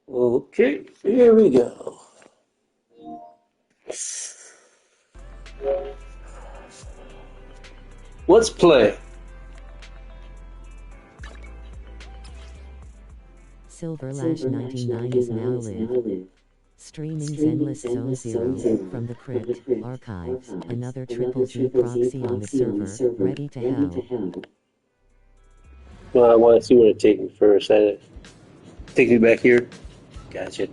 Okay, here we go. Let's play. Silverlash 99 is now live. Streaming Zenless Zone 0 from the Krypt archives. Another Triple Z Proxy on the server, ready to hell. Well, I want to see where it takes me first. Take me back here. Gotcha.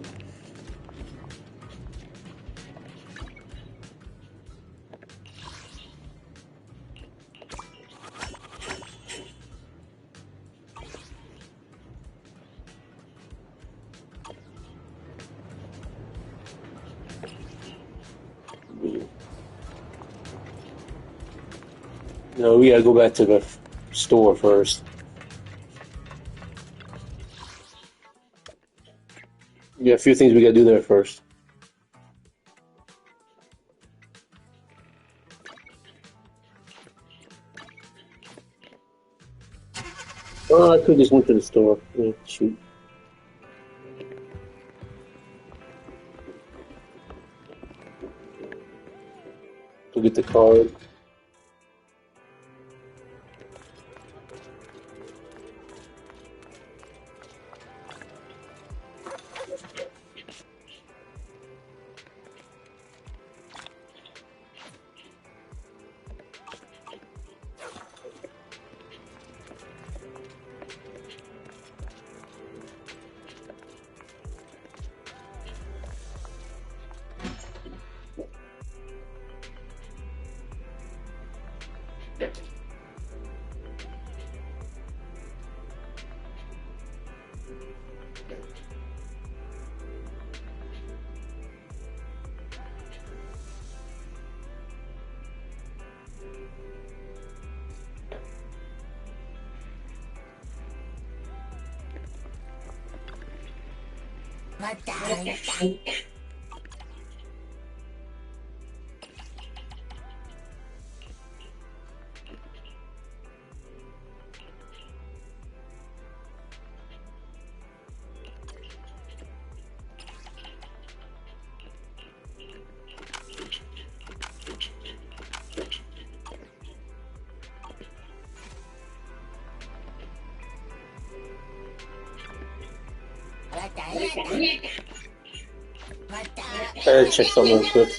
No, we gotta go back to the store first. We got a few things we gotta do there first. Oh, I could just went to the store. Yeah, shoot. Go get the card. I gotta check something real quick.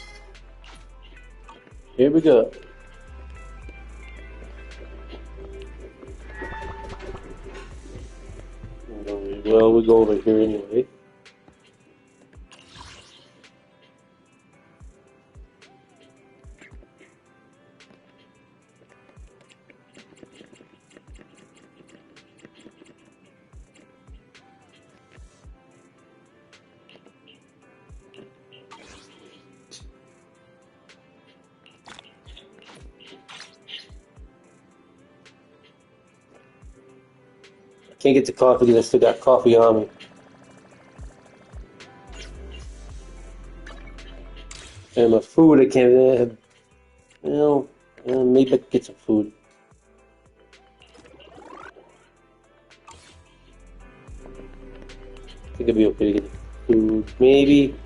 Here we go. Well, we go over here anyway. Can't get the coffee because I still got coffee on me. And my food, I can't have. Maybe I could get some food. I think it'd be okay to get food. Maybe.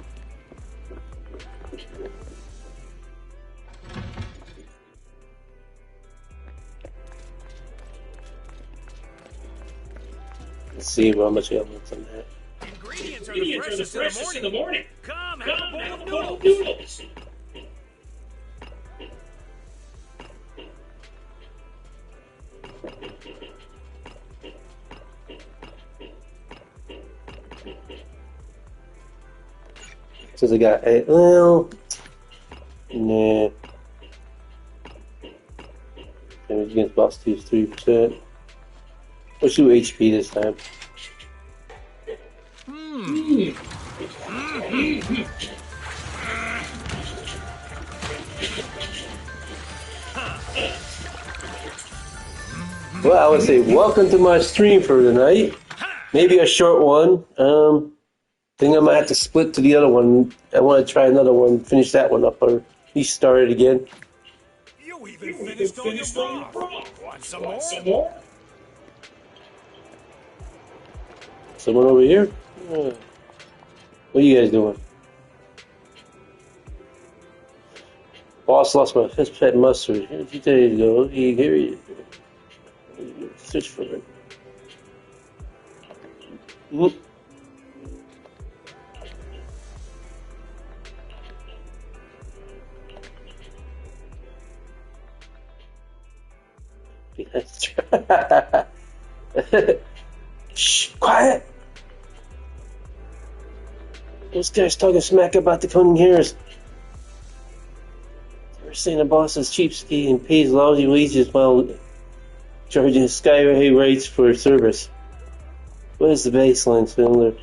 Let's see how much I want on that. Ingredients are the freshest in the morning. Come have a bowl of noodles. Since I got nah. Damage against boss 2 is 3%. Let's do HP this time. Well, I would say welcome to my stream for tonight. Maybe a short one. Think I might have to split to the other one. I want to try another one, finish that one up, or at least start it again. You even finished on your broth. Want some more? Someone over here? What are you guys doing? Boss lost my fifth pet mustard. Here a few days ago. Here, search for it. Mm. Shh, quiet. Those guys talking smack about the cunning hairs. They're saying the boss is cheapskate and pays lousy wages while charging sky high rates for service. What is the baseline, Swindler?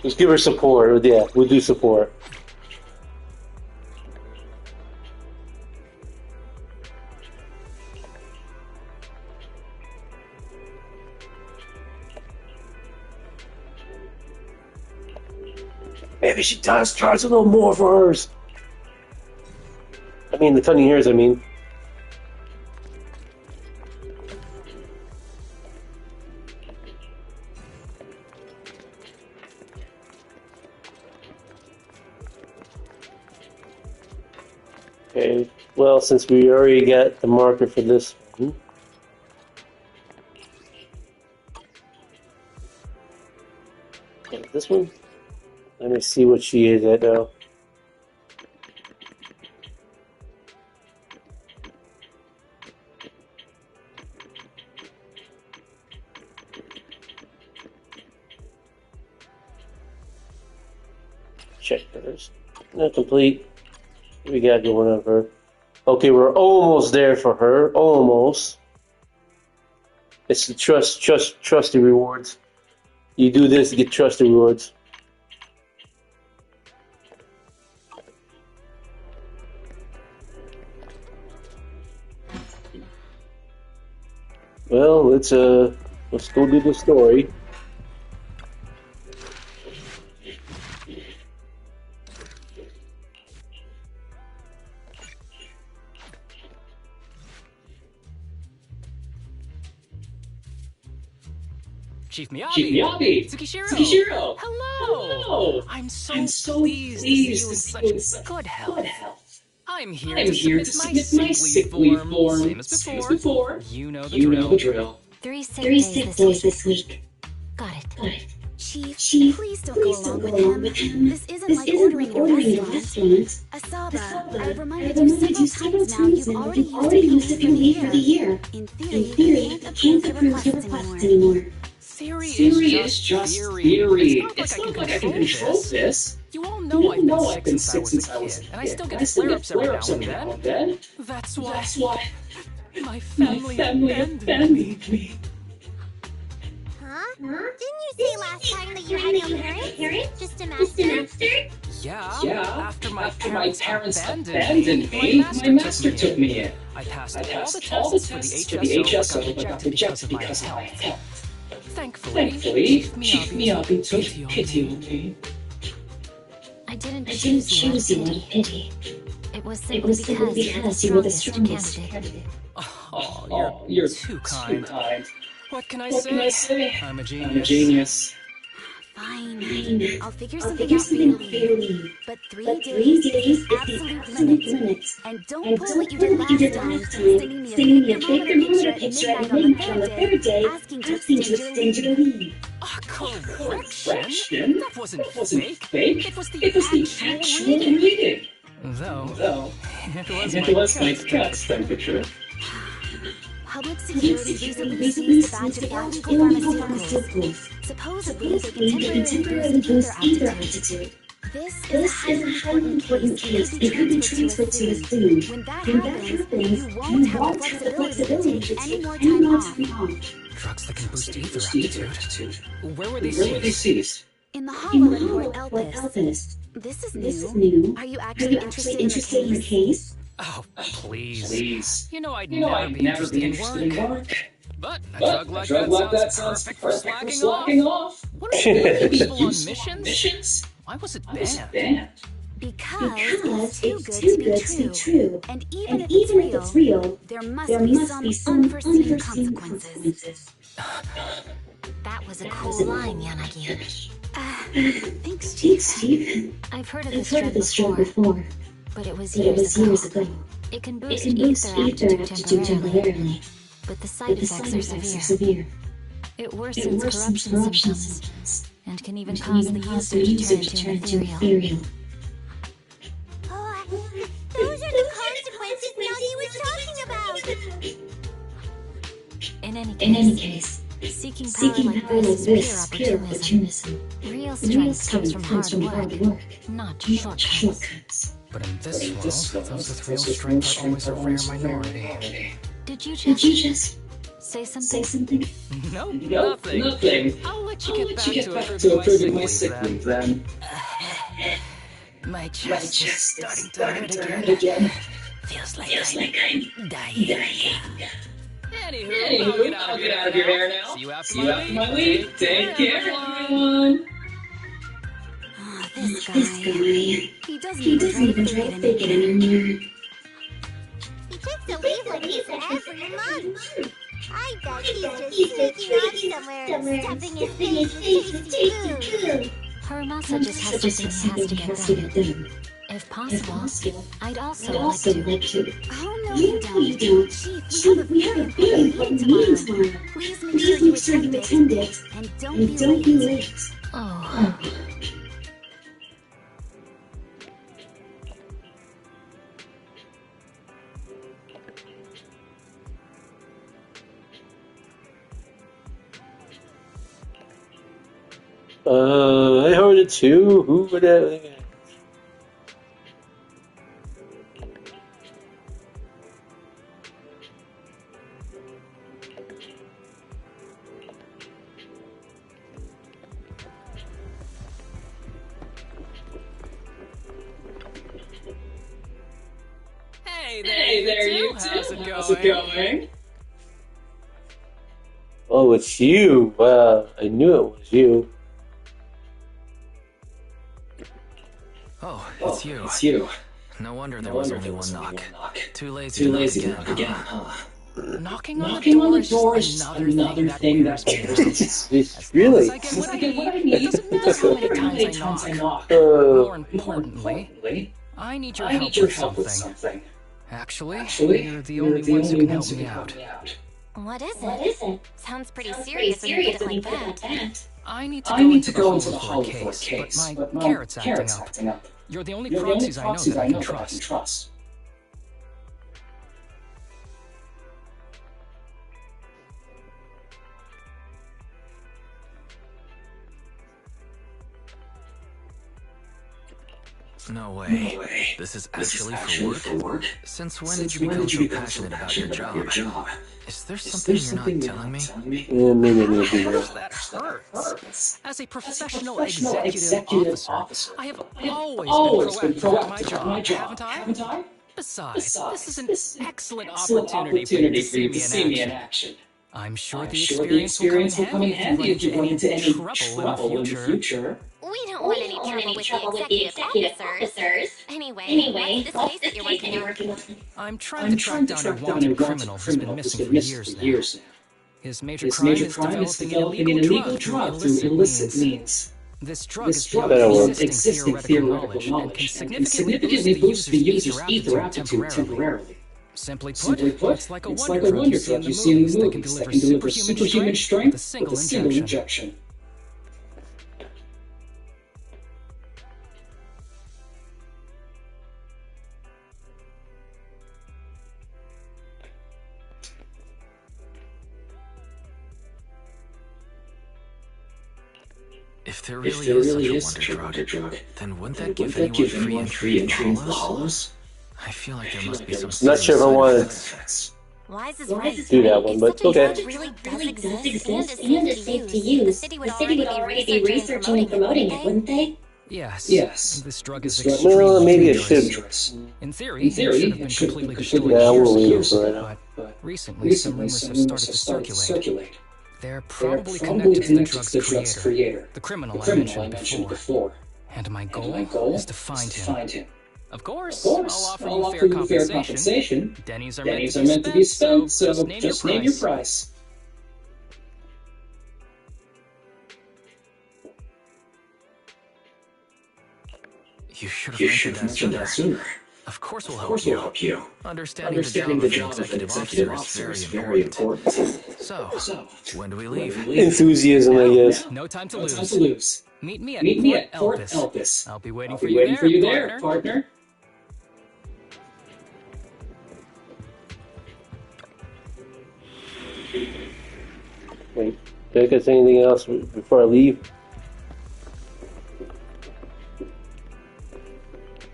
Just give her support. Yeah, we'll do support. Maybe she does charge a little more for hers. I mean, the cunning hairs, I mean. Okay, well, since we already got the marker for this one. Okay, this one? Let me see what she is at now. Check hers. Not complete. What we got going on for her? Okay, we're almost there for her. Almost. It's the trusty rewards. You do this to get trusty rewards. Well, let's go do the story. Chief Miyabi! Tsukishiro! Hello! I'm so pleased to see you in such good health. I'm here to submit my sick leave form, same as before. You know the drill. 3 sick days this week. Got it. Chief, please don't go along with him. This isn't like ordering in a restaurant. Asaba, I've reminded you several times now you've already used it for the year. In theory, you can't approve your requests anymore. Theory is just theory. It's not like I can control this. You all know I've been sick since I was a kid, and I still get flare-ups every now and then. That's why my family abandoned me. Huh? Didn't you say last time that you had no parents? Just a master? Yeah. After my parents abandoned me, my master took me in. I passed all the tests for the HSO, but got rejected because of my health. Thankfully, Chief Miyabi took pity on me. I didn't choose you out of pity. It was simply because you were the strongest candidate. Oh, you're too kind. What can I say? I'm a genius. Fine. I'll figure something out for you. But 3 days is the absolute limit. And don't pull what you did last time, sending me a fake thermometer picture at midnight on the 3rd day, asking to extend your leave. Correction? That wasn't fake. It was the actual reading. Though, it was my cat's temperature. Public security recently seized a batch of illegal pharmaceuticals. Supposedly, they can temporarily boost either attitude. This is a highly important case and could be transferred to us soon. When that happens, you won't have the flexibility to take any more time off. Drugs that can boost either attitude. Where were they seized? In the hollow in Fort Elpis. This is new. Are you actually interested in the case? Oh, please. You know I'd never be interested in work. But a drug like that sounds perfect for slacking off. What are people on missions? Why was it banned? Because it's too good to be true. And even if it's real, there must be some unforeseen consequences. That was a cool line, Yanagi. Thanks, Chief. I've heard of this drug before, but it was years ago. It can boost ether aptitude temporarily, but the side effects are severe. It worsens corruption symptoms, and can even cause the user to turn into ethereal. Those are the consequences Nagi was talking about! In any case, seeking power like this is pure opportunism. Real strength comes from hard work, not shortcuts. But in this world, those with real strength are always a rare minority. Did you just say something? No, nothing. I'll let you get back to approving my sick leave then. My chest is starting to hurt again. Feels like I'm dying. Anywho, I'll get out of your hair now. See you after my leave. Take care, everyone. Oh, this guy. He doesn't even try to fake it anymore. He takes a leave like this every month. I bet he's just sneaking off somewhere, stuffing his face with tasty food. Harumasa just has something he has to get done. If possible, I'd also like to. Oh no, you don't. Chief, we have a very important meeting tomorrow. Please make sure you attend it, and don't be late. Oh. I heard it too. Who would have? Hey there, you two. How's it going? Oh, it's you. Wow, I knew it was you. Oh, it's you. No wonder there was only one knock. Too lazy to knock again, huh? Knocking on the door is another thing that cares. It's really. I get what I need. It doesn't matter how many times I knock. More importantly, I need your help with something. Actually, you're the only ones who can help me out. What is it? Sounds pretty serious when you put it like that. I need to go into the hall for a case, but my carrot's acting up. You're the only proxies I know that I can trust. No way. This is actually for work? Since when did you become so passionate about your job? Is there something you're not telling me? Yeah, maybe. That hurts. As a professional executive officer, I have always been proactive about my job, haven't I? Besides, this is an excellent opportunity for you to see me in action. I'm sure the experience will come in handy if you run into any trouble in the future. We don't want any trouble with the executive officers. Anyway, what's this case that you're working on? I'm trying to track down a wanted criminal who's been missing for years now. His major crime is developing an illegal drug through illicit means. This drug is beyond existing theoretical knowledge and can significantly boost the user's ether aptitude temporarily. Simply put, it's like a wonder drug you see in the movies that can deliver superhuman strength with a single injection. If there really is such a wonder drug, then wouldn't that give anyone free entry into the hollows? I feel like there must be some. Not sure if I want to Why is this right? do that one, but okay. It really does exist and is safe to use. The city would already be researching and promoting it, wouldn't they? Yes. This drug is Well, maybe it should. In theory, it should have been completely destroyed Yeah, we'll leave years it ago, right now. but recently some rumors have started to circulate. They're probably connected to the drug's creator, the criminal I mentioned before. And my goal is to find him. Of course, I'll offer you fair compensation. Denny's are meant to be spent, so just name your price. You should have mentioned that sooner. Of course we'll help you. Understanding the job of an executive officer is very important. So, when do we leave? Enthusiasm, I guess. No time to lose. Meet me at Port Elpis. I'll be waiting for you there, partner. Wait, did I get anything else before I leave?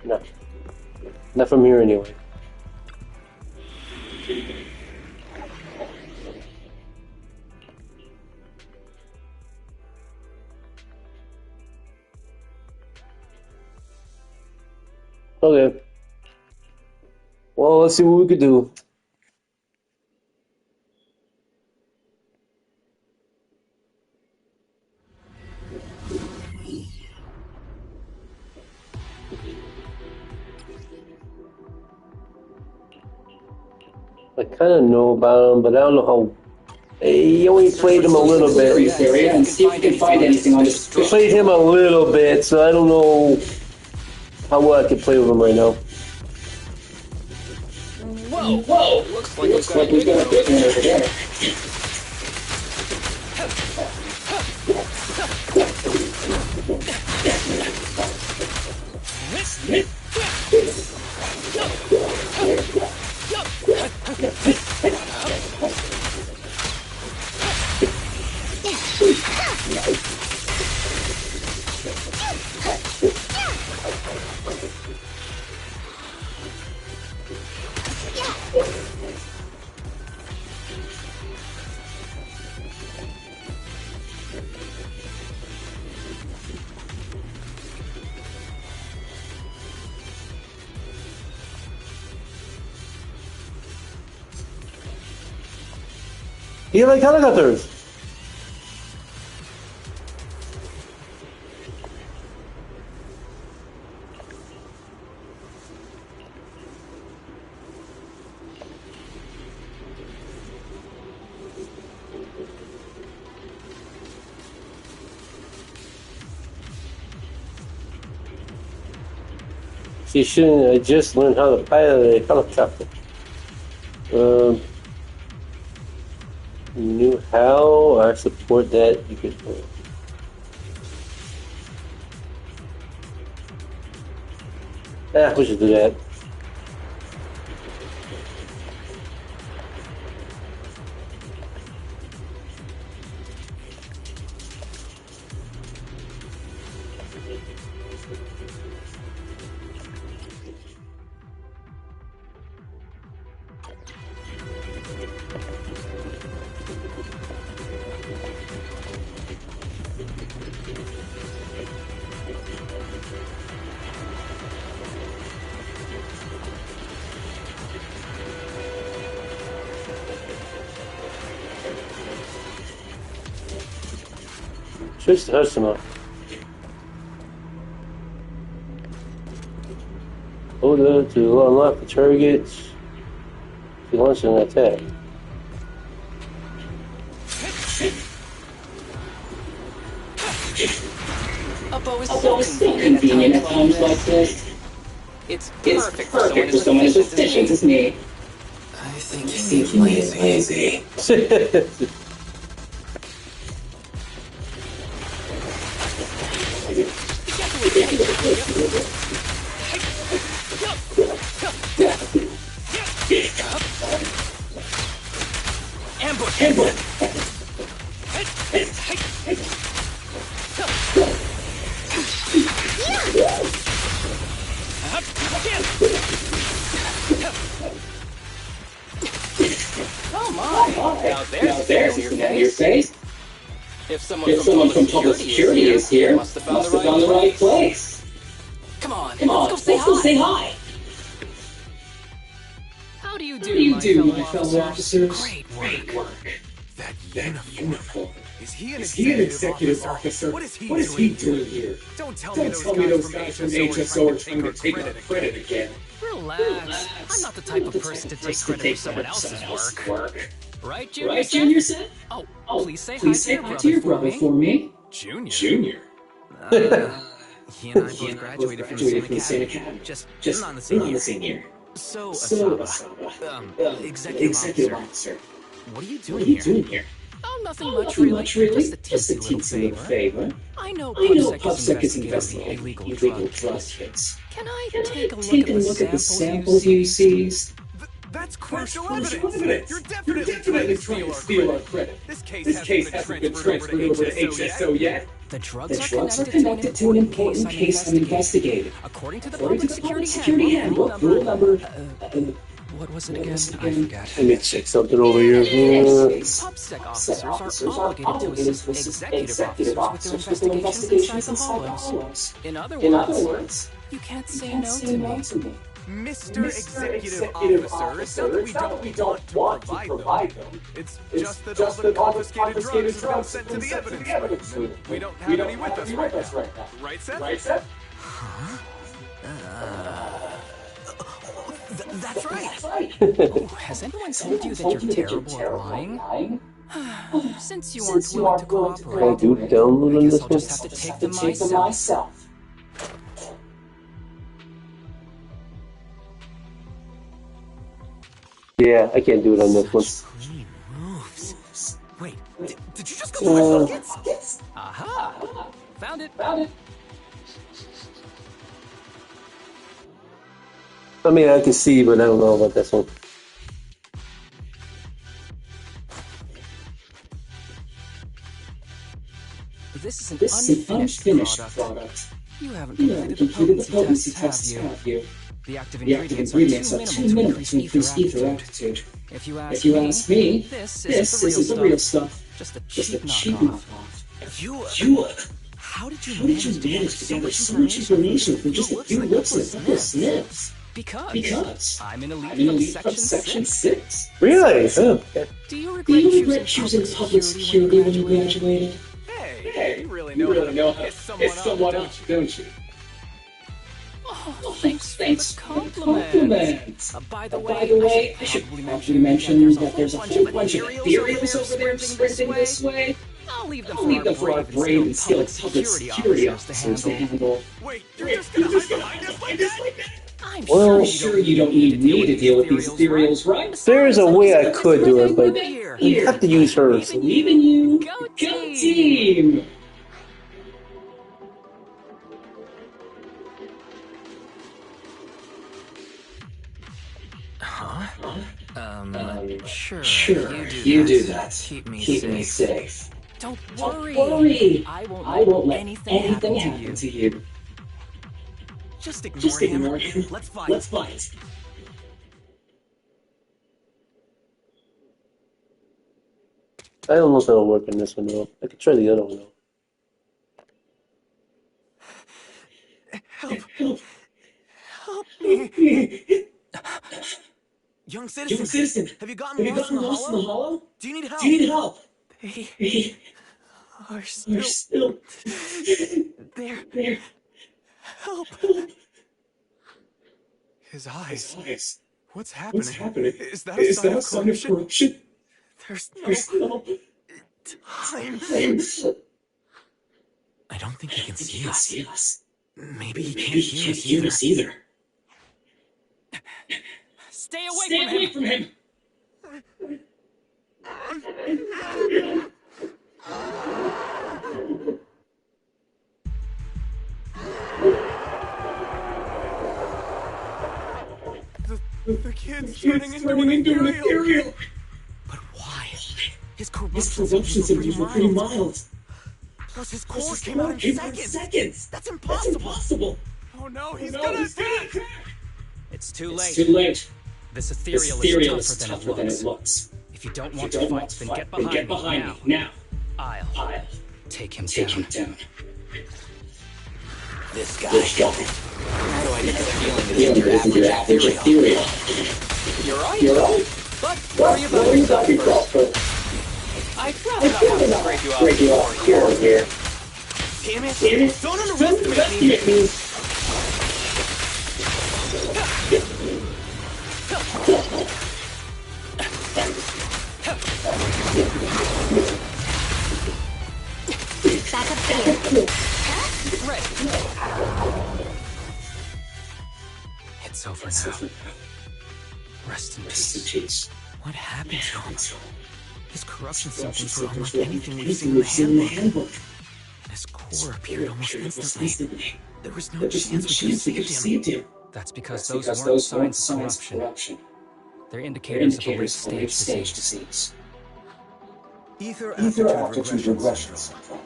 No. Not from here anyway. Okay. Well, let's see what we could do. I kind of know about him, but I don't know how. He only played him a little bit. And see if you can find anything on this. I played him a little bit, so I don't know how well I can play with him right now. Whoa! Looks like we've got a bit over there. You like helicopters? She shouldn't have just learned how to pilot a helicopter. You knew how I support that. You could. We should do that. Switch to Harumasa. Hold up to unlock the targets to launch an attack. A bow is so convenient at times like this. It's perfect for someone as efficient as me. I think he's lazy. Ambush! Come on! Now there's your face. If someone from public security is here, must have found the right place. Come on, let's go say hi. How do you do, my fellow officers? Great work. That uniform. Is he an executive officer? What is he doing here? Don't tell Don't me tell me those those guys guys from from HSO HSO are trying to take our credit credit again. again. Relax. I'm not the type of person to take credit for someone else's work. Right, Junior? Right, Junior said? Oh, please say Please say hi to your brother for me. Junior. He and I both graduated from the same academy. Just not on the same year. So, Asaba, executive officer. What are you doing here? Oh, nothing much really. Just a teensy little favor. I know PubSec is investigating illegal drug hits. Can I take a look at the samples you seized? That's crucial evidence. You're definitely trying to steal our credit. This case hasn't been transferred over to HSO yet. The drugs are connected to an important case I'm investigating. According to the Public Security Handbook, rule number... what was it again? I forgot. Let me check something over here. PubSec officers are obligated to assist executive officers with their investigations inside the hollows. In other words, you can't say no to me. Mr. Executive Officer, it's not that we don't want to provide them. It's just that all the confiscated drugs have been sent to the evidence room. We don't have any with us right now. Right, Seth? Huh? That's right. Oh, has anyone told you that you're terrible at lying? Since you aren't willing to cooperate, I guess I'll just have to take them myself. Yeah, I can't do it on this one. Clean moves. Wait, did you just go for my pockets? Aha! Found it. I mean, I can see, but I don't know about this one. This is an unfinished product. You haven't completed the potency tests, have you? The active ingredients are too minimal to increase ether aptitude. If you ask me, this isn't the real stuff. Just a cheap knockoff. You How did you manage to gather so much information from just a few looks and a couple of sniffs? Because I'm an elite from Section 6. Really? Oh. Do you regret choosing public security when you graduated? Hey, you really know how to piss someone up, don't you? Oh, thanks for the compliment. By the way, I should probably mention that there's a whole bunch of ethereals over there sprinting this way. I'll leave them for our brave and skilled public security officers to handle. Wait, you're just gonna hide behind us like that? I'm sure you don't need me to deal with these ethereals, right? There's a way I could do it, but you have to use hers. Believe in you. Go team! Sure, you do that. Keep me safe. Don't worry. I won't let anything happen to you. Just ignore him. Let's fight. I don't know if that'll work in this one though. I could try the other one though. Help me. Young citizen, have you gotten lost in the hollow? Do you need help? They are still there. Help. His eyes. What's happening? Is that a sign of corruption? There's no time. I don't think he can see us. Maybe he can't hear us either. Stay away from him! The kid's turning into an ethereal. But why? His corruption symptoms were pretty mild. Plus his core came out in seconds. That's impossible. Oh no, he's gonna attack! It's too late. This ethereal is tougher than it looks. If you don't want to fight, then get behind me now. I'll take him down. This guy. How do I get the feeling that isn't your average ethereal? You're right. But worry about yourself first. I rather not have to break you off here. Damn it! Don't underestimate me! Back up here. Right. It's over now. Rest in peace. What happened to him? His corruption symptoms were unlike anything we've seen in the handbook. His core appeared almost instantly. There was no chance we could have saved him. That's because those weren't signs of corruption. They're indicators of a late stage disease. Ether aptitude regression syndrome.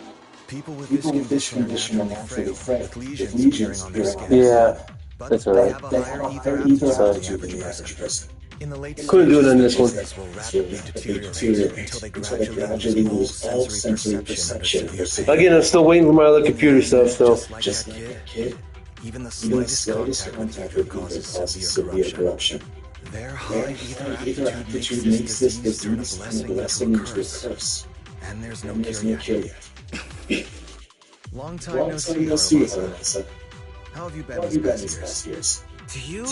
People with this condition are naturally frail, with lesions appearing on their skin. Yeah, that's They alright. have a higher ether aptitude than the average person. In the late Couldn't do it on this one. stages, will rapidly deteriorate until they gradually lose all sensory perception of their skin. Again, I'm still waiting for my other computer stuff, so. Just like that kid, even the slightest contact could cause severe corruption. Their high ether aptitude makes this disease from a blessing into a curse. And there's no cure yet. Long time no see, Harumasa. How have you been these past years? Do you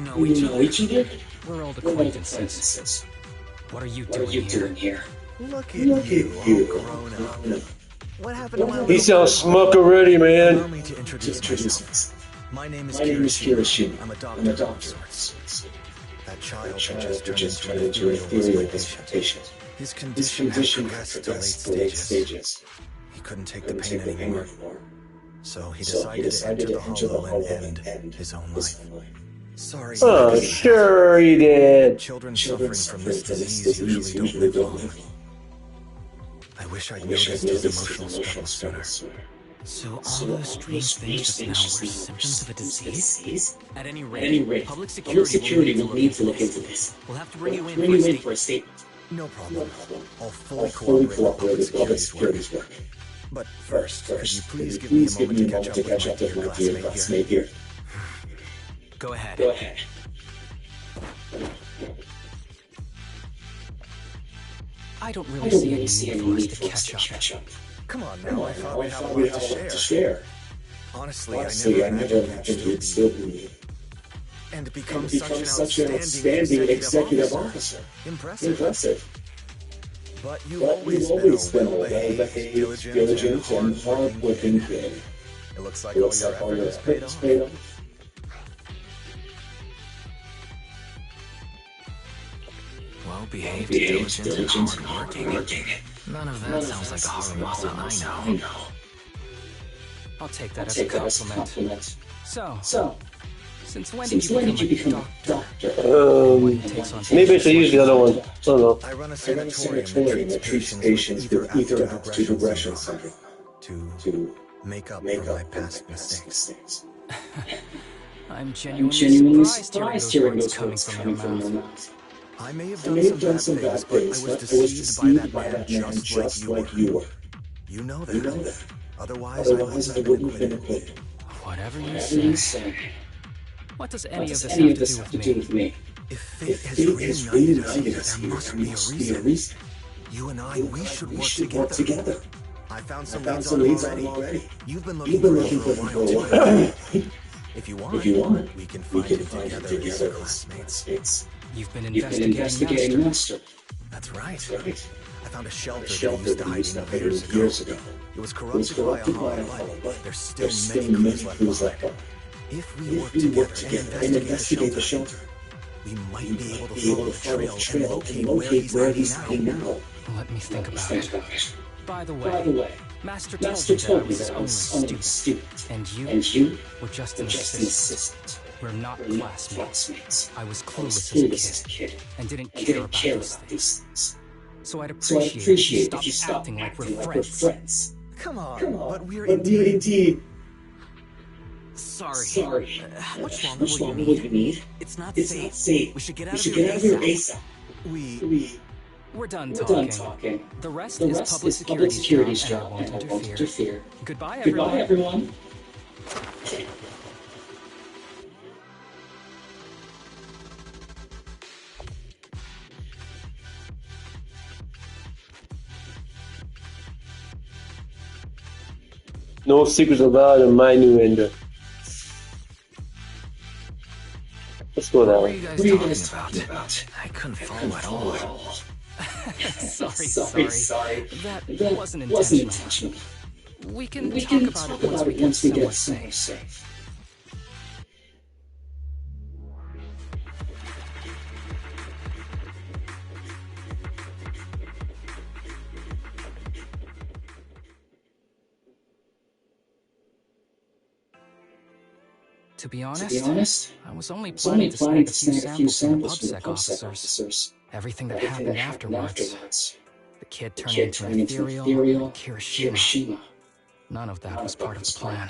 know each other? We're old acquaintances. What are you doing here? Look at you, all grown up. What happened to my He sounds smuck already, Allow man. me to introduce myself. My name is Kirishima. I'm a doctor of sorts. That child just turned into an ethereal patient. His condition had progressed to late stages. He couldn't take the pain anymore. So he decided to enter the hollow and end his own life. Sorry. Oh, sure he did. Children suffering from this disease usually don't live long. I wish I'd noticed his emotional struggle sooner. So all those strange things just now were symptoms of a disease? At any rate, public security will need to look into this. We'll have to bring you in for a statement. No problem. I'll fully cooperate with public security's work. But first, could you please give me a moment to catch up with my dear classmate here? Go ahead. I don't really see any need for us to catch up. Come on now, I thought we'd have a lot to share. Honestly, I never imagined you'd still be and become such an outstanding executive officer. Impressive. But you've always been a well-behaved, diligent, and hard-working kid. It looks like all your efforts paid off. Well-behaved, diligent, and hardworking. None of that sounds like the Harumasa I know. I'll take that as a compliment. So, since when did you become a doctor? Maybe I should use the other one. I don't know. I run a sanatorium that treats patients with ether aptitude regression syndrome to make up for my past mistakes. I'm genuinely surprised hearing those words coming from your mouth. I may have done some bad things, but I was deceived by that man just like you were. You know that. Otherwise I wouldn't have been acquitted. Whatever you say. What does any of this have to do with me? If fate has reunited us here, there must be a reason. You and I, we should work together. I found some leads on already. You've been looking for them for a while. If you want, we can find it together as classmates. You've been investigating Master. That's right. I found a shelter they used to hide in years ago. It was corrupted by a hollow, but there's still many clues left on. If we work together and investigate the shelter, we might be able to follow the trail and locate where he's hiding now. Let me think about it. By the way, Master told me that I was only a student, and you were just an assistant. We're not classmates. I was clueless as a kid, and didn't care about these things. So I'd appreciate if you stopped acting like we're friends. Come on, but we're indeed. Sorry. How much longer will you need? It's not safe. We should get out of here ASAP. We're done talking. The rest is public security's job, and I won't interfere. Goodbye, everyone. No secrets allowed in my new ender. Let's go that What were way. you guys talking about? I couldn't follow at all. Sorry. That wasn't intentional. We can talk about it once we get somewhere safe. To be honest, I was only planning to snag a few samples from the PubSec officers. Everything that happened afterwards. The kid turning into an ethereal, and Kirishima. None of that was part of the plan.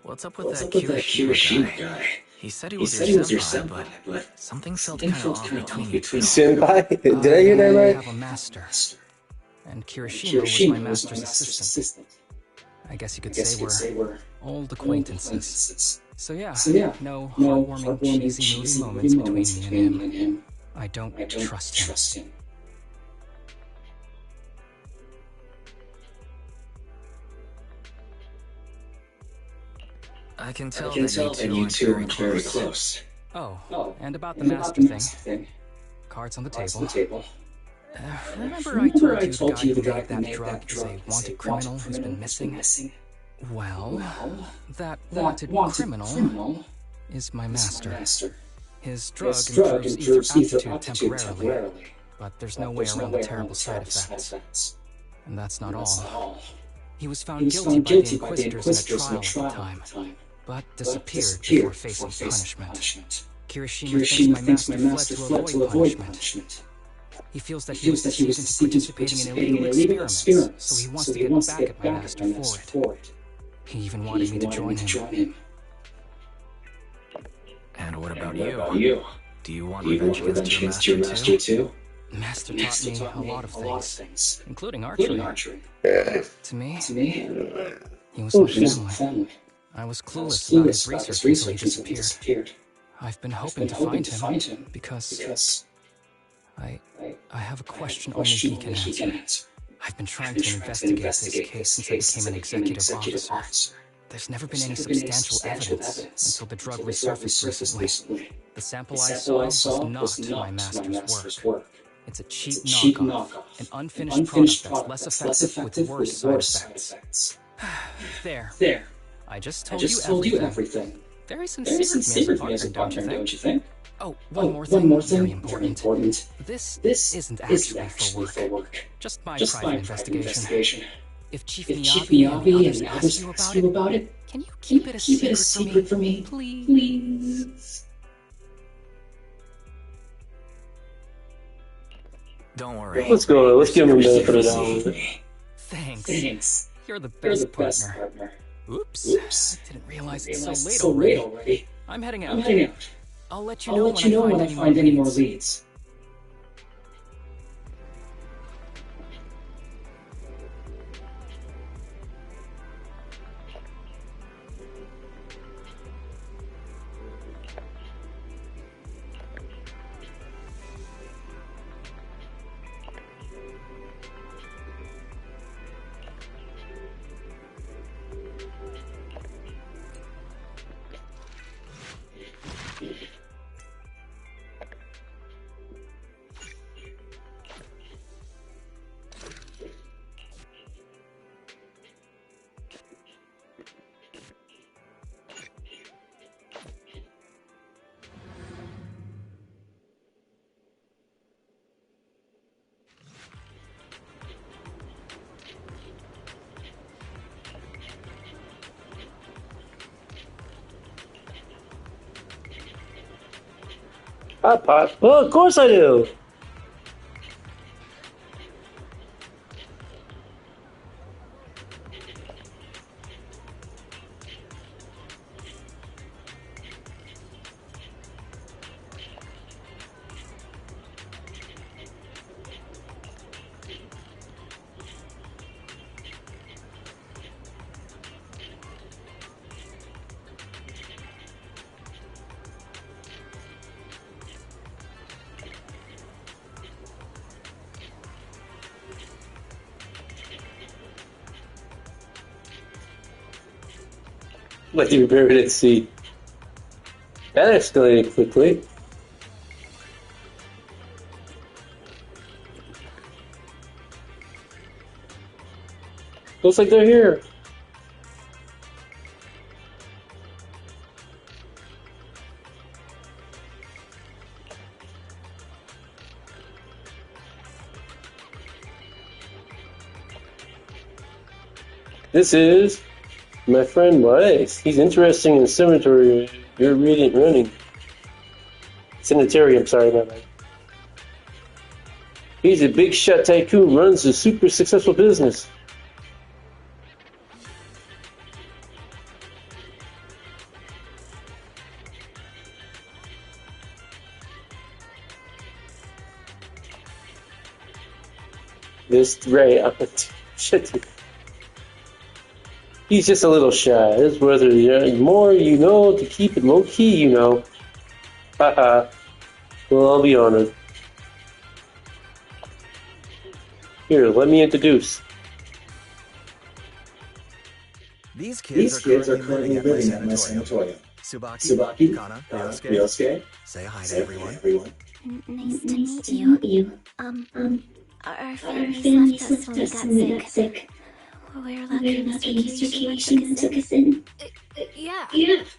What's up with that Kirishima guy? He said he was your senpai, but something felt kind of off between you two. Senpai? Did I hear that I right? have a master. And Kirishima was my master's assistant. I guess you could say we're old acquaintances. So yeah, no heartwarming, cheesy movie moments between me and him. I don't trust him. I can tell that you two are very close. Oh, and about the master thing. Cards on the table. Remember I told you the guy who made that drug is a wanted criminal who's been missing? Well, that wanted criminal is my master. His drug improves ether aptitude temporarily, but there's no way around the terrible side effects. And that's not all. He was found guilty by the Inquisitors in a trial at the time, but disappeared before facing punishment. Kirishima thinks my master fled to avoid punishment. He feels that he was deceived into participating in illegal experiments, so he wants to get back at my master for it. He even wanted me to join him. And what about you? Do you want revenge against your master too? Master taught me a lot of things, including archery. To me, he was my family. I was clueless about his research until he disappeared. I've been hoping to find him because I have a question only he can answer. I've been trying to investigate this case since I became an executive officer. There's never been any substantial evidence until the drug resurfaced recently. The sample I saw was not my master's work. It's a cheap knockoff, an unfinished product that's less effective with worse side effects. There. I just told you everything. Very sincere of me as a partner, don't you think? Oh, one more thing, very important. This isn't actually for work. Just my private investigation. If Chief Miyabi and the others ask you about it, can you keep it a secret for me? Please? Don't worry. Let's go. Let's give him the benefit of the doubt. Thanks. You're the best partner. Oops. I didn't realize it's so late already. I'm heading out. I'll let you know when I find any more leads. Hot pot. Well, of course I do. Like you're buried at sea. That escalated quickly. Looks like they're here. This is my friend Weiss. He's interested in cemetery. You're reading, running. Sanitarium, sorry, my bad. He's a big shot tycoon, runs a super successful business. This Ray, shit. He's just a little shy. His brother, the more you know to keep it low key, you know. Haha. Well, I'll be honored. Here, let me introduce. These kids are currently living at my sanatorium. Tsubaki, Kana, Ryosuke. Say hi to everyone. Nice to meet you. Our families left us when we got sick. We're lucky Mr. Kirishima took us in. Yeah.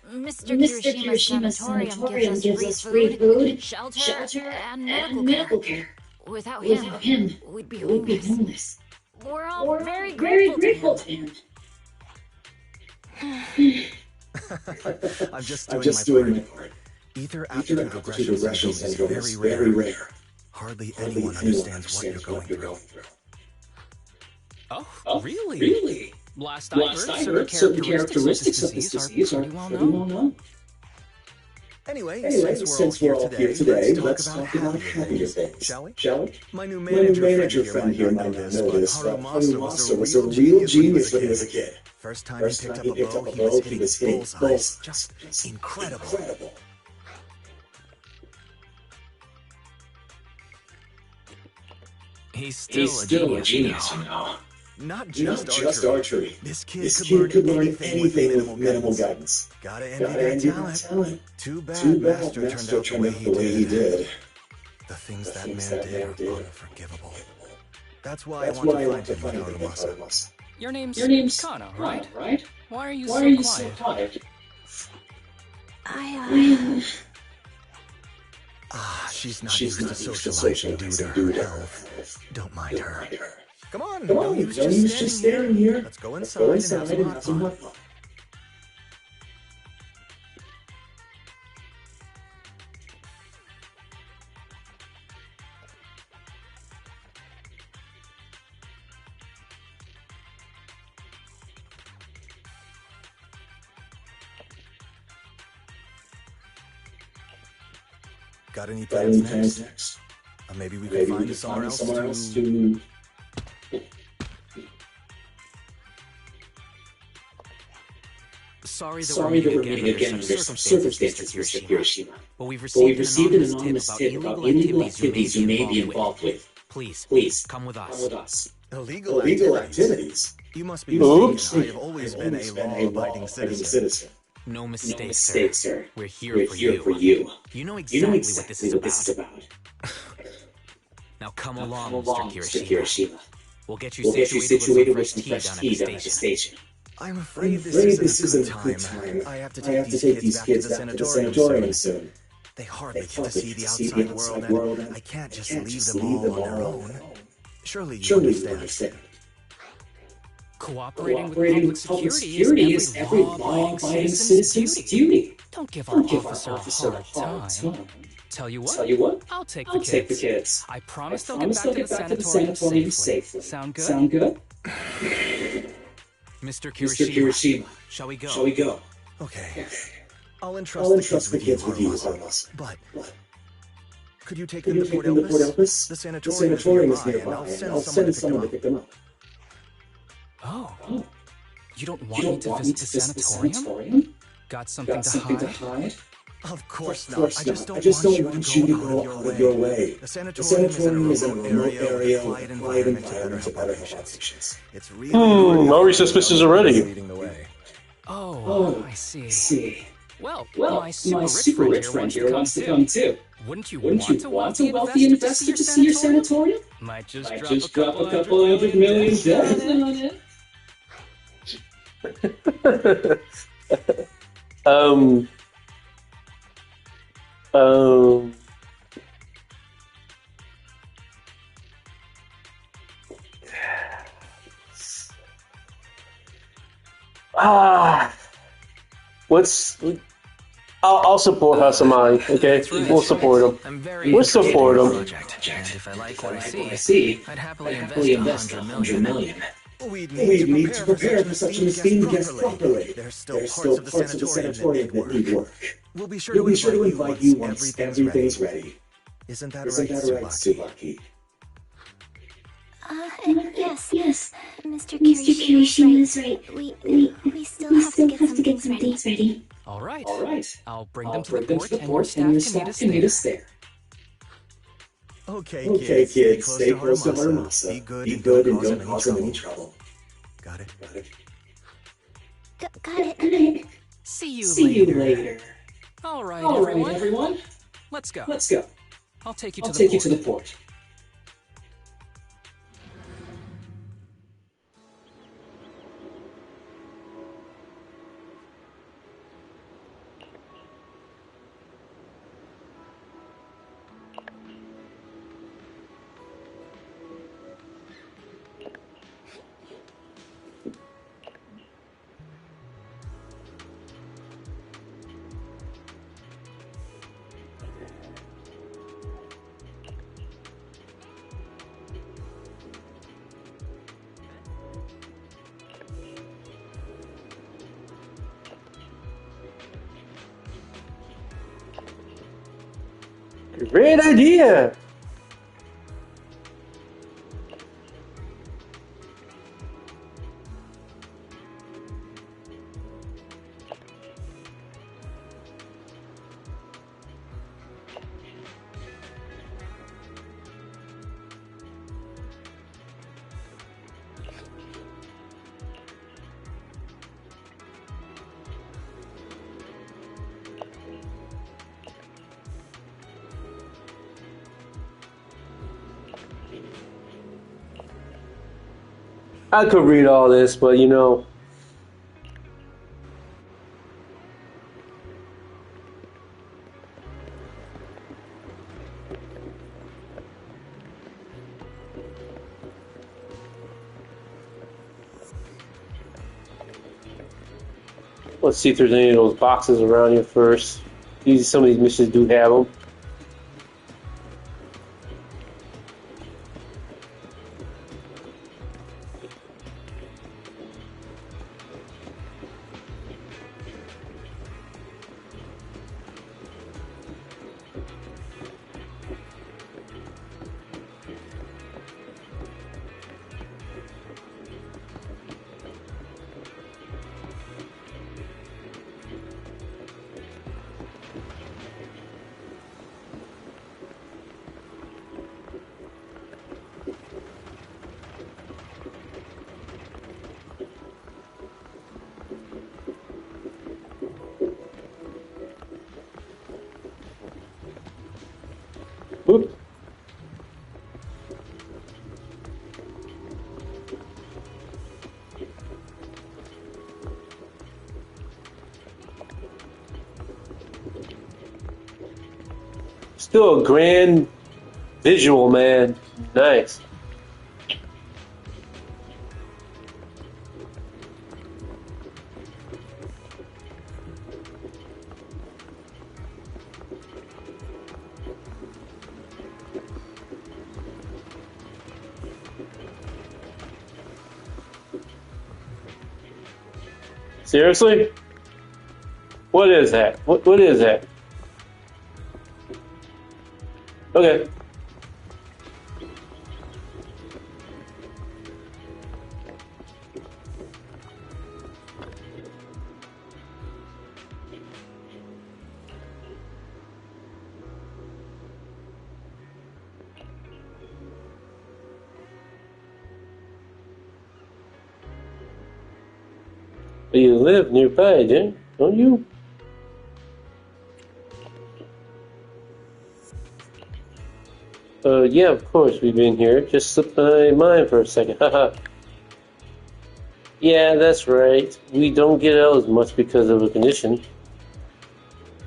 Mr. Kirishima's sanatorium gives us free food, shelter, and medical care. Without him, we'd be homeless. We're all very grateful to him. I'm just doing my part. Ether aptitude regression syndrome is very rare. Hardly anyone understands what you're going through. Oh, really? Last I heard, certain characteristics of this disease are pretty well known. Anyway, since we're all here today, let's talk about happier things, shall we? My new manager friend here might not know this, but Harumasa was a real genius when he was a kid. First time he picked up a bow, he was hitting bullseyes. Just incredible. He's still a genius, you know. Not just archery. This kid could learn anything with minimal guidance. Gotta envy that talent. Too bad Master turned out the way he did. The things that man did are unforgivable. That's why I want to find him with Harumasa. Your name's Kana, right? Why are you so quiet? She's not used to socializing due to her health. Don't mind her. Come on, no use just standing here. Let's go inside and have some hot fun. Got any plans next? Maybe we can find somewhere else to... Sorry that we're meeting again under some circumstances, Mr. Kirishima. But we've received an anonymous tip about illegal activities you may be involved with. Please, come with us. Illegal activities? You must be mistaken. I have always been a law-abiding citizen. No mistake, sir. We're here for you. You know exactly what this is about. Now come along, Mr. Kirishima. We'll get you situated with some fresh tea down at the station. I'm afraid this isn't a good time. I have to take these kids back to the sanatorium soon. They hardly get to see the outside world, and I can't just leave them all on their own. Surely you understand. Cooperating with public security is every law-abiding citizen's duty. Don't give our officer a hard time. Tell you what? I'll take the kids. I promise they'll get back to the sanatorium safely. Sound good? Mr. Kirishima, shall we go? Okay. I'll entrust the kids with you, Harumasa. But could you take them to Port Elpis? The sanatorium is nearby, and I'll send someone to pick them up. Oh. You don't want me to visit the sanatorium? Got something to hide? Of course not. I just don't want you to go out of your way. The sanatorium is in a remote area with a quiet environment to better help patients. It's really already suspicious already. Leading the way. Oh, I see. Well, Well, my my super rich friend here wants to come too. Wouldn't you Wouldn't you want want a wealthy investor to see your sanatorium? Might just Might drop just a drop couple a couple hundred $100 million million debt debt on it. um, um, what's I'll support Hasamai. Okay, we'll support him. I'm very We'll interested in support your him. project, and if I like what I see, I'd happily invest $100 million. We'd we'd need to prepare for such an esteemed guest properly. properly. There's still parts of the sanatorium that need work. We'll be sure We'll to be sure to invite invite you you once once everything's ready. ready. Isn't that Isn't right, that right, Tsubaki? Tsubaki? Yes. Mr. Mr. Kirishima Kirishima is is right. right. We still We have still to get have some to get things some ready. things ready. All right. I'll bring I'll them to bring the them port, to the and your port, and your staff staff can meet us can meet there. us there. Okay, kids, stay close to Harumasa. Be good and don't cause him any trouble. Got it? Got it. See you See you later. later. All right, All right, everyone. everyone. Let's go. Let's go. I'll take you I'll to the take you port. to the port. Great idea. I could read all this, but you know, let's see if there's any of those boxes around here first. Some of these missions do have them. Oop. Still a grand visual, man. Nice. Seriously? What is that? What is that? Okay. But you live nearby, don't you? Yeah, of course we've been here. Just slipped my mind for a second. Haha. Yeah, that's right. We don't get out as much because of the condition.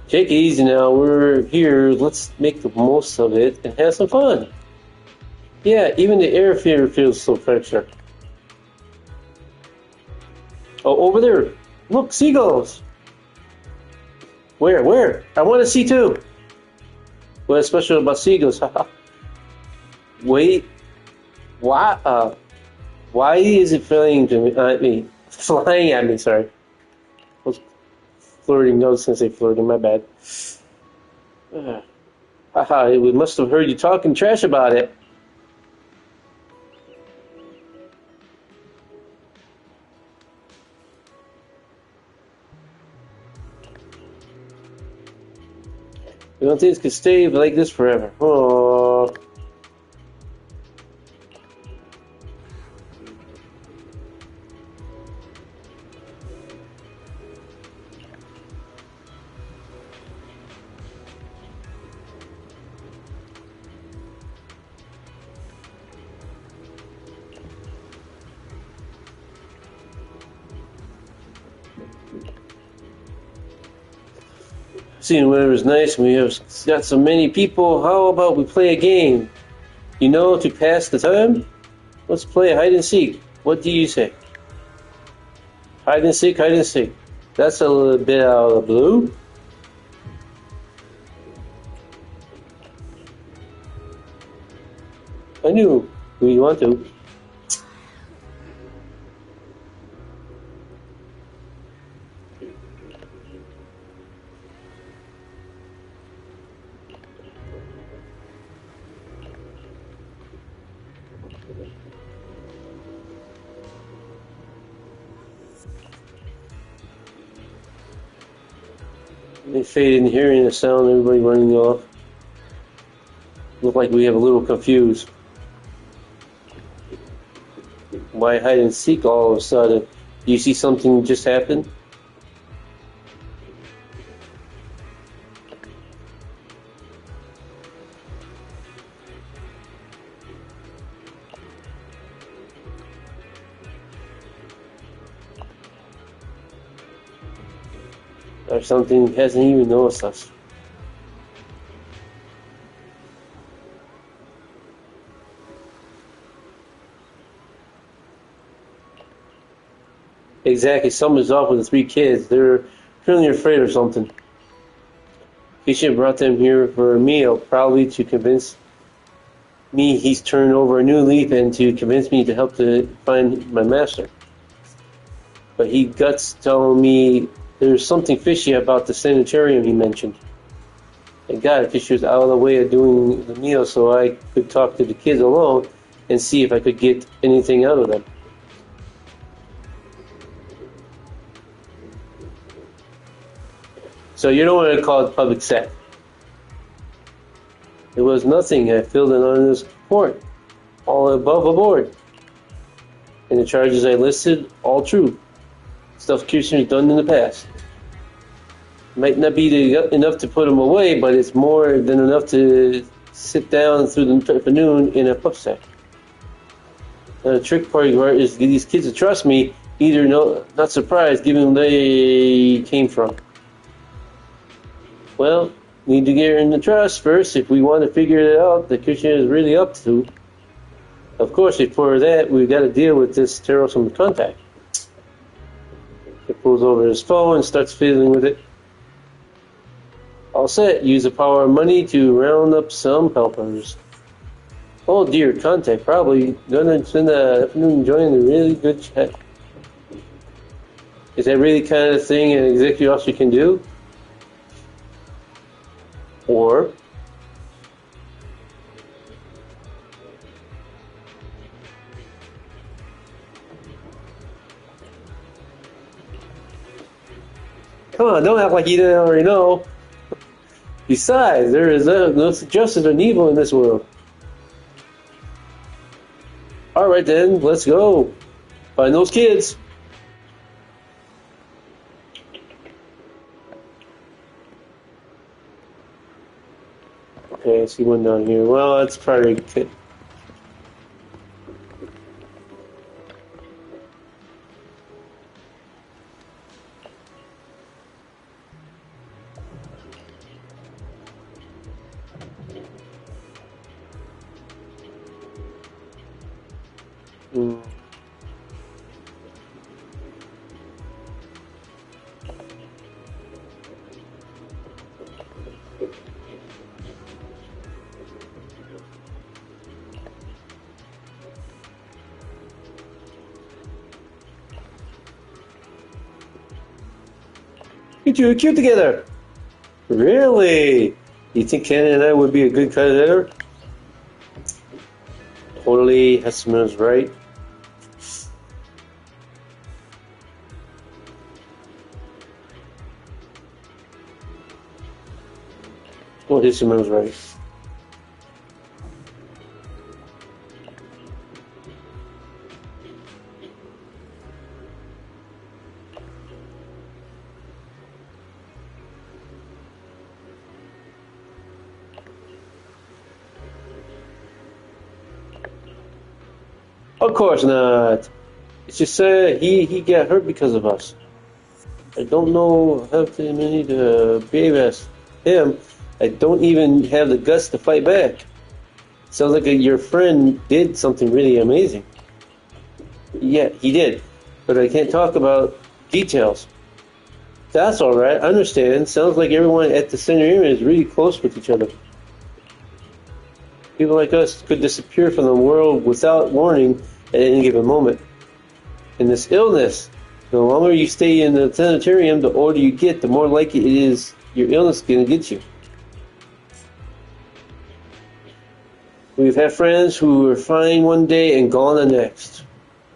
Take it easy now. We're here. Let's make the most of it and have some fun. Yeah, even the air here feels so fresher. Oh, over there. Look, seagulls. Where? I want to see too. What's special about seagulls? Wait. Why? Why is it flying to me? Flying at me. Sorry. I was flirting. I was gonna say flirting. My bad. Haha! We must have heard you talking trash about it. We don't think this could stay like this forever. Oh. Seeing weather is nice, we have got so many people. How about we play a game? You know, to pass the time? Let's play hide and seek. What do you say? Hide and seek, hide and seek. That's a little bit out of the blue. I knew we want to. They faded in hearing the sound, everybody running off. Look like we have a little confused. Why hide and seek all of a sudden? Do you see something just happen? Or something hasn't even noticed us. Exactly, something's off with the three kids. They're currently afraid or something. He should have brought them here for a meal, probably to convince me he's turned over a new leaf and to convince me to help to find my master. But he guts telling me there's something fishy about the sanitarium he mentioned. Thank God Fisher was out of the way of doing the meal so I could talk to the kids alone and see if I could get anything out of them. So you don't want to call it public set. It was nothing. I filled an honest report, all above board. And the charges I listed, all true. Stuff Kirsten has done in the past. Might not be enough to put him away, but it's more than enough to sit down through the afternoon in a puff sack. The trick part is get these kids to trust me, either not surprised given where they came from. Well, need to get in the trust first if we want to figure it out that Kirsten is really up to. Of course, before that, we've got to deal with this terrorism contact. He pulls over his phone and starts fiddling with it. All set. Use the power of money to round up some helpers. Oh dear, contact. Probably gonna spend the afternoon enjoying a really good chat. Is that really kind of thing an executive officer can do? Or come on, don't act like you didn't already know. Besides, there is no justice or evil in this world. Alright then, let's go. Find those kids. see one down here. Well, that's probably good. You two are cute together. Really? You think Ken and I would be a good cousin? Totally, Hesseman's right. Well, Hesseman's right. Of course not. It's just he got hurt because of us. I don't know how to many to behave as him. I don't even have the guts to fight back. Sounds like your friend did something really amazing. Yeah, he did, but I can't talk about details. That's all right. I understand. Sounds like everyone at the center area is really close with each other. People like us could disappear from the world without warning at any given moment. And this illness, the longer you stay in the sanitarium, the older you get, the more likely it is your illness is going to get you. We've had friends who were fine one day and gone the next.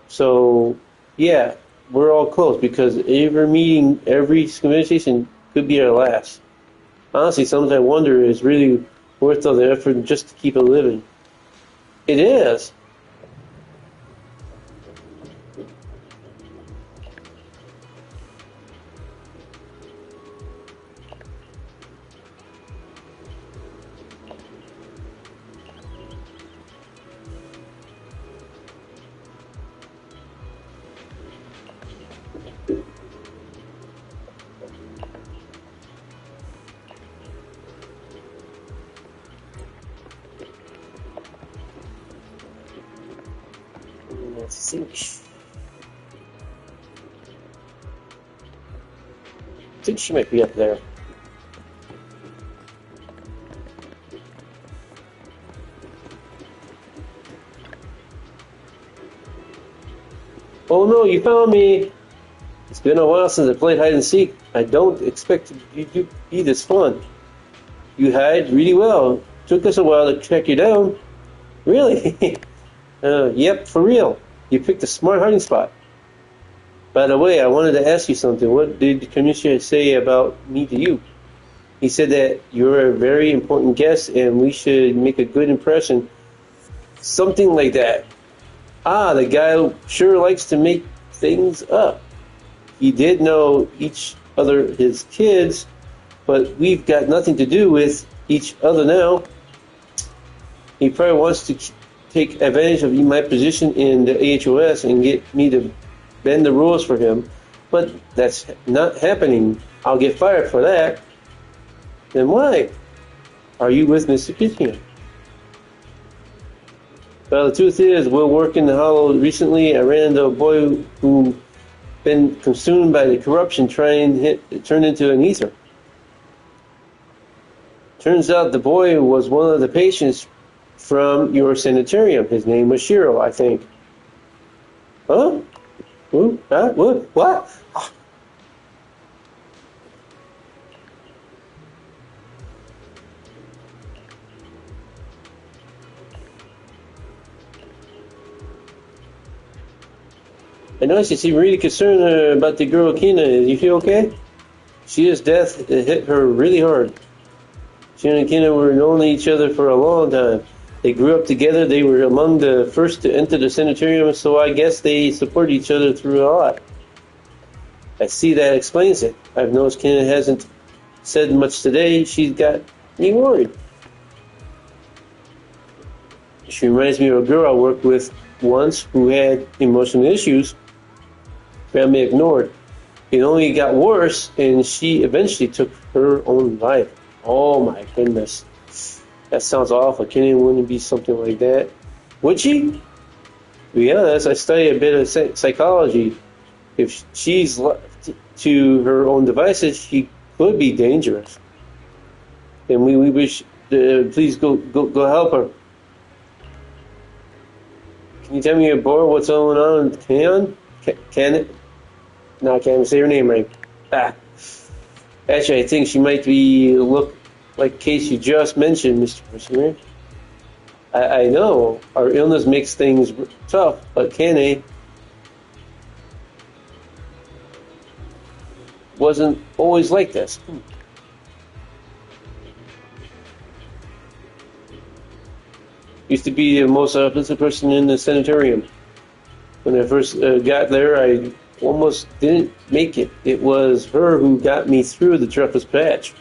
So, yeah, we're all close because every meeting, every conversation could be our last. Honestly, sometimes I wonder if it's really worth all the effort just to keep it living. It is. I think she might be up there. Oh no, you found me! It's been a while since I played hide and seek. I don't expect you to be this fun. You hide really well. Took us a while to track you down. Really? Yep, for real. You picked a smart hiding spot. By the way, I wanted to ask you something. What did the commissioner say about me to you? He said that you're a very important guest and we should make a good impression. Something like that. Ah, the guy sure likes to make things up. He did know each other, his kids, but we've got nothing to do with each other now. He probably wants to take advantage of my position in the AHOS and get me to bend the rules for him, but that's not happening. I'll get fired for that. Then why? Are you with Mr. Kitchen? Well, the truth is, we'll work in the Hollow. Recently, I ran into a boy who been consumed by the corruption trying to turn into an ether. Turns out the boy was one of the patients from your sanitarium. His name was Shiro, I think. Huh? Who? Huh? What? I noticed you seem really concerned about the girl Kina. You feel okay? Shira's death hit her really hard. Shira and Kina were known each other for a long time. They grew up together. They were among the first to enter the sanitarium, so I guess they supported each other through a lot. I see that explains it. I've noticed Kina hasn't said much today. She's got me worried. She reminds me of a girl I worked with once who had emotional issues, family ignored. It only got worse, and she eventually took her own life. Oh my goodness. That sounds awful. Can anyone be something like that? Would she? To be honest, I study a bit of psychology. If she's left to her own devices, she could be dangerous. And we wish, please go help her. Can you tell me more what's going on? Can it? No, I can't even say her name right. Actually, I think she might be look like case you just mentioned, Mr. Mercenary. I know our illness makes things tough, but Kane wasn't always like this. Used to be the most offensive person in the sanitarium. When I first got there, I almost didn't make it. It was her who got me through the toughest patch.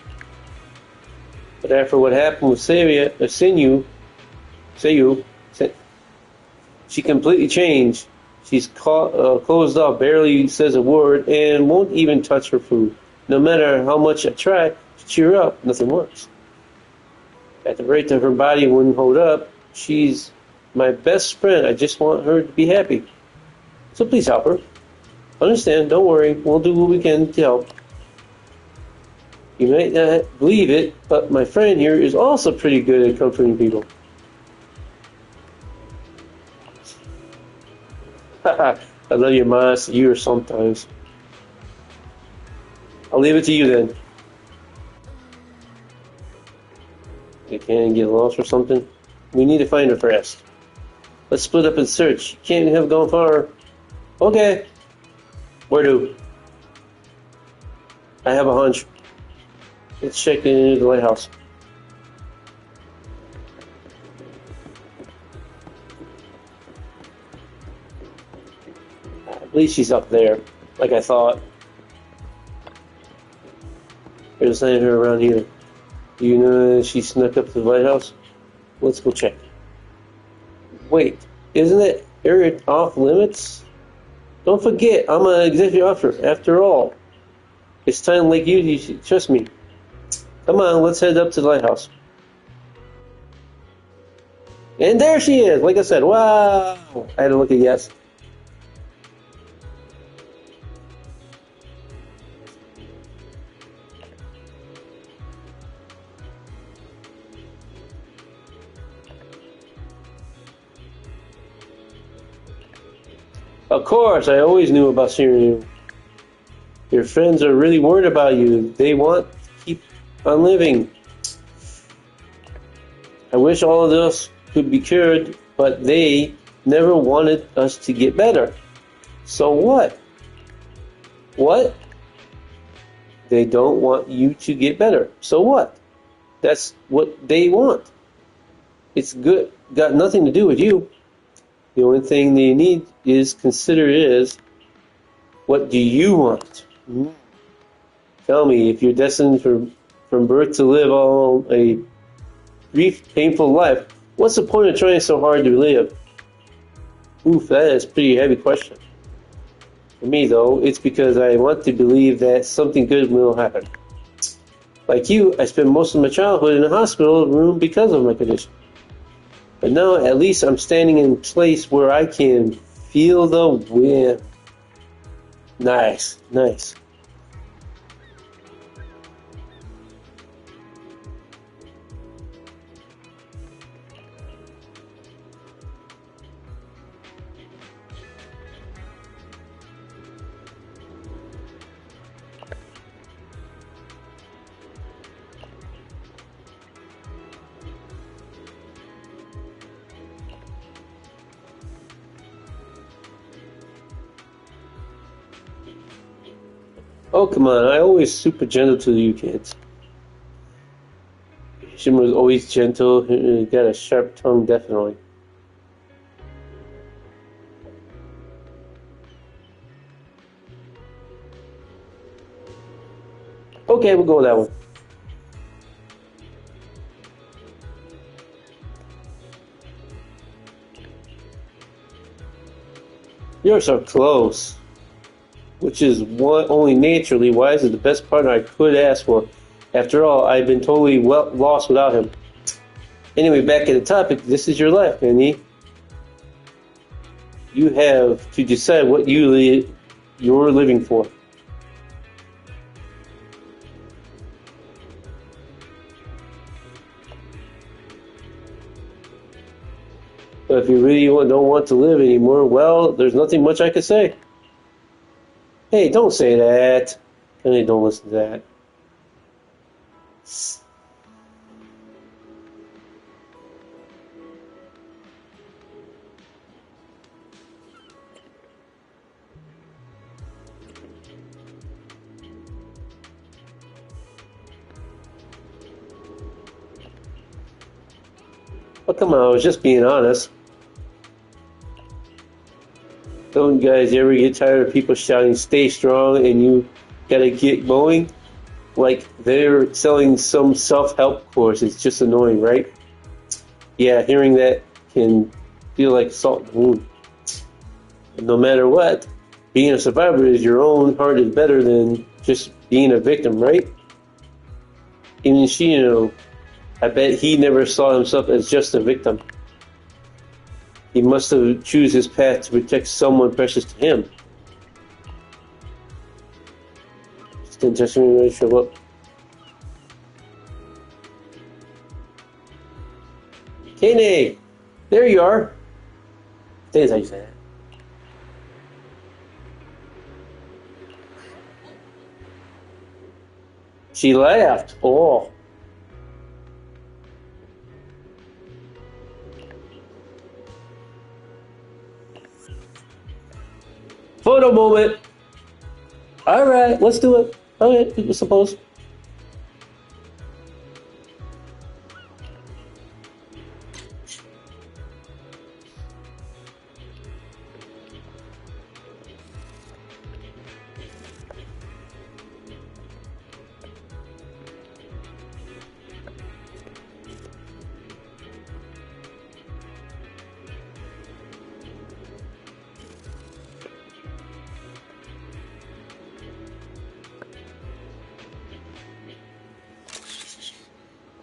But after what happened with Seiyu, she completely changed. She's closed off, barely says a word, and won't even touch her food. No matter how much I try to cheer her up, nothing works. At the rate that her body wouldn't hold up, she's my best friend. I just want her to be happy. So please help her. Understand, don't worry. We'll do what we can to help. You might not believe it, but my friend here is also pretty good at comforting people. I love your modesty, you are sometimes. I'll leave it to you then. You can't get lost or something? We need to find her first. Let's split up and search. You can't have gone far. Okay. Where to? I have a hunch. Let's check into the lighthouse. I believe she's up there, like I thought. There's nothing her around here. Do you know she snuck up to the lighthouse? Let's go check. Wait, isn't that area off limits? Don't forget, I'm an executive officer, after all. It's time like you should trust me. Come on, let's head up to the lighthouse. And there she is, like I said, wow! I had to look at yes. Of course, I always knew about seeing you. Your friends are really worried about you. They want to keep on living. I wish all of this could be cured, but they never wanted us to get better. So what? What? They don't want you to get better. So what? That's what they want. It's good. Got nothing to do with you. The only thing they need is consider is, what do you want? Tell me, if you're destined from birth to live all a brief, painful life, what's the point of trying so hard to live? Oof, that is a pretty heavy question. For me, though, it's because I want to believe that something good will happen. Like you, I spent most of my childhood in a hospital room because of my condition. But now, at least I'm standing in a place where I can feel the wind. Nice, nice. Oh, come on, I always super gentle to you kids. She was always gentle, got a sharp tongue, definitely. Okay, we'll go with that one. You're so close. Which is what only naturally wise is the best partner I could ask for. After all, I've been totally lost without him. Anyway, back at the topic, this is your life, Annie. You have to decide what you're living for. But if you really don't want to live anymore, well, there's nothing much I could say. Hey, don't say that. Annie, don't listen to that. Oh, come on, I was just being honest. Don't you guys ever get tired of people shouting, stay strong, and you gotta get going? Like they're selling some self-help course. It's just annoying, right? Yeah, hearing that can feel like salt in the wound. And no matter what, being a survivor is your own heart is better than just being a victim, right? Even Shino, I bet he never saw himself as just a victim. He must have choose his path to protect someone precious to him. Just didn't touch me when I show up. Kane! There you are! I think that's how you say that. She laughed. Oh. Photo moment. All right, let's do it. Okay, I suppose.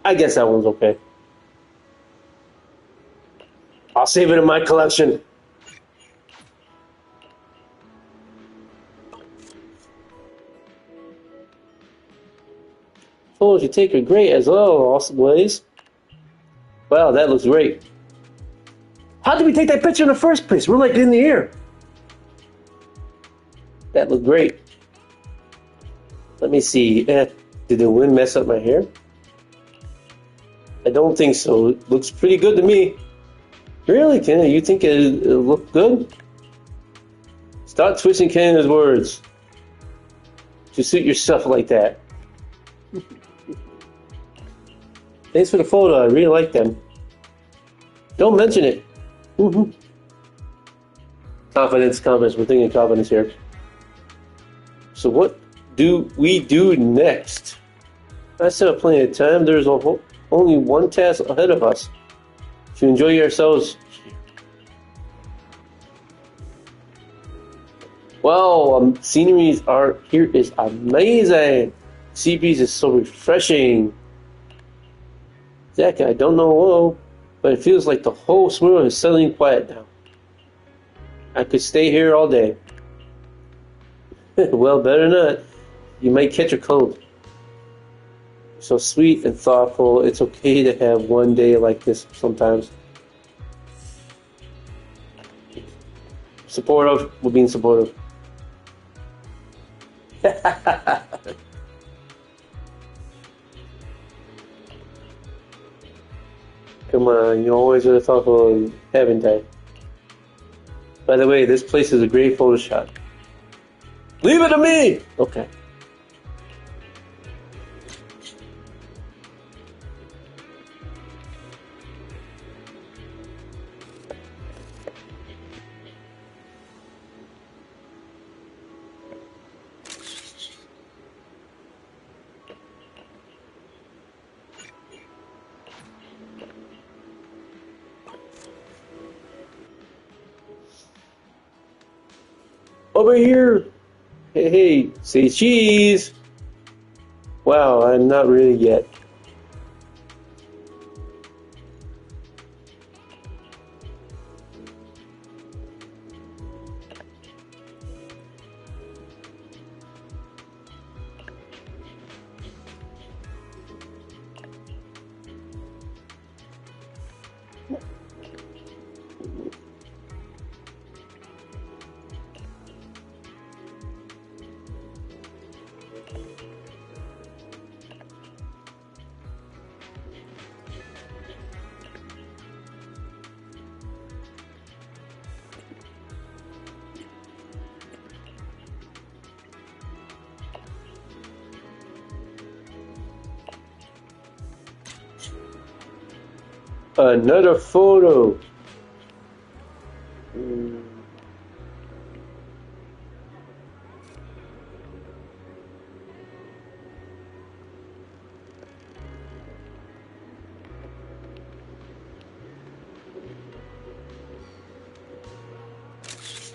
I guess that one's okay. I'll save it in my collection. Photos you take are great as well, Awesome Blaze. Wow, that looks great. How did we take that picture in the first place? We're like in the air. That looked great. Let me see. Did the wind mess up my hair? I don't think so. It looks pretty good to me. Really, Ken? You think it looked good? Stop twisting Ken's words to suit yourself like that. Thanks for the photo. I really like them. Don't mention it. Confidence. We're thinking confidence here. So what do we do next? I still have plenty of time. There's only one task ahead of us. To enjoy yourselves. Wow, sceneries are here is amazing. Sea breeze is so refreshing. Zach, I don't know, but it feels like the whole world is suddenly quiet now. I could stay here all day. Well, better not. You might catch a cold. So sweet and thoughtful. It's okay to have one day like this sometimes. Supportive. We're being supportive. Come on, you always are thoughtful, haven't I? By the way, this place is a great photo shot. Leave it to me! Okay. Over here! Hey, hey, say cheese! Wow, I'm not really yet. Another photo.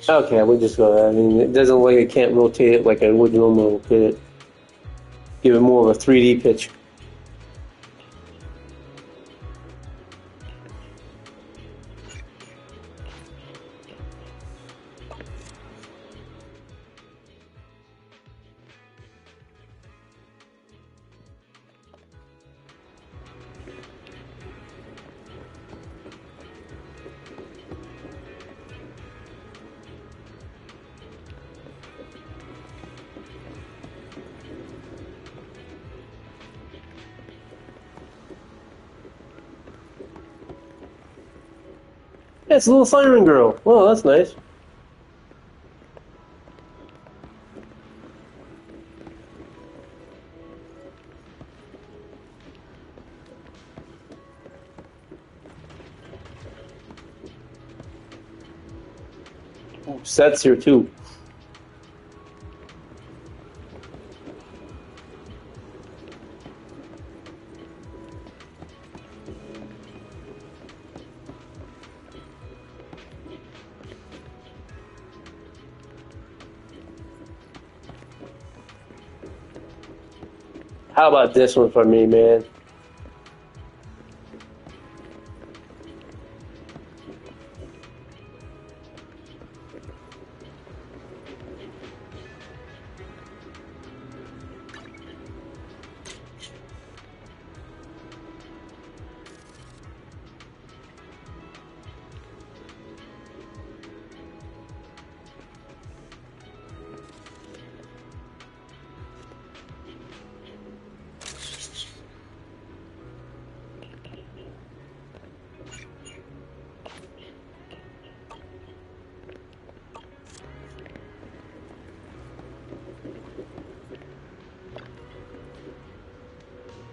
Okay, we'll just go. I mean, it doesn't look like I can't rotate it like I would normally rotate it. Give it more of a 3D pitch. Yeah, it's a little siren girl. Oh, that's nice. Ooh, sets here too. How about this one for me, man?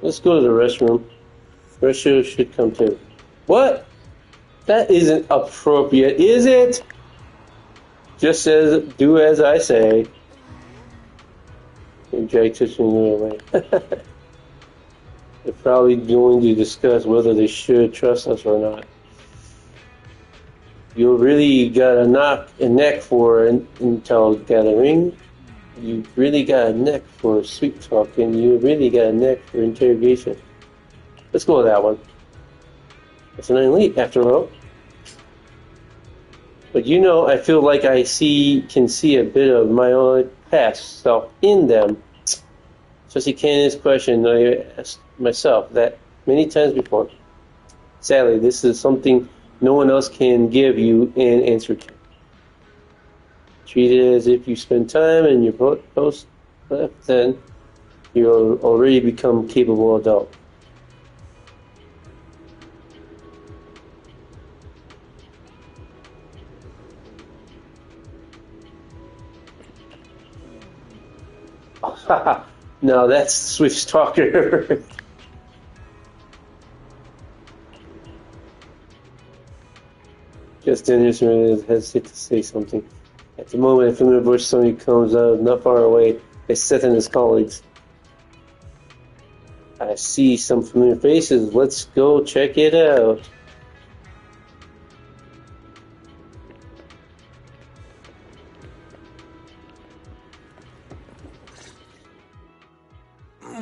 Let's go to the restroom. Restroom should come too. What? That isn't appropriate, is it? Just says, do as I say. Jake touching me away. They're probably going to discuss whether they should trust us or not. You really got a neck for intel gathering. You really got a neck for sweet talk, and you really got a neck for interrogation. Let's go with that one. It's an elite, after all. But you know, I feel like I can see a bit of my own past self in them. Especially Candace's question I asked myself that many times before. Sadly, this is something no one else can give you an answer to. Treat it as if you spend time in your post left, then you'll already become capable adult. No, that's Swift's talker. Just Anderson hesitate to say something. At the moment, from the bush, somebody comes out not far away. They Seth and his colleagues. I see some familiar faces. Let's go check it out.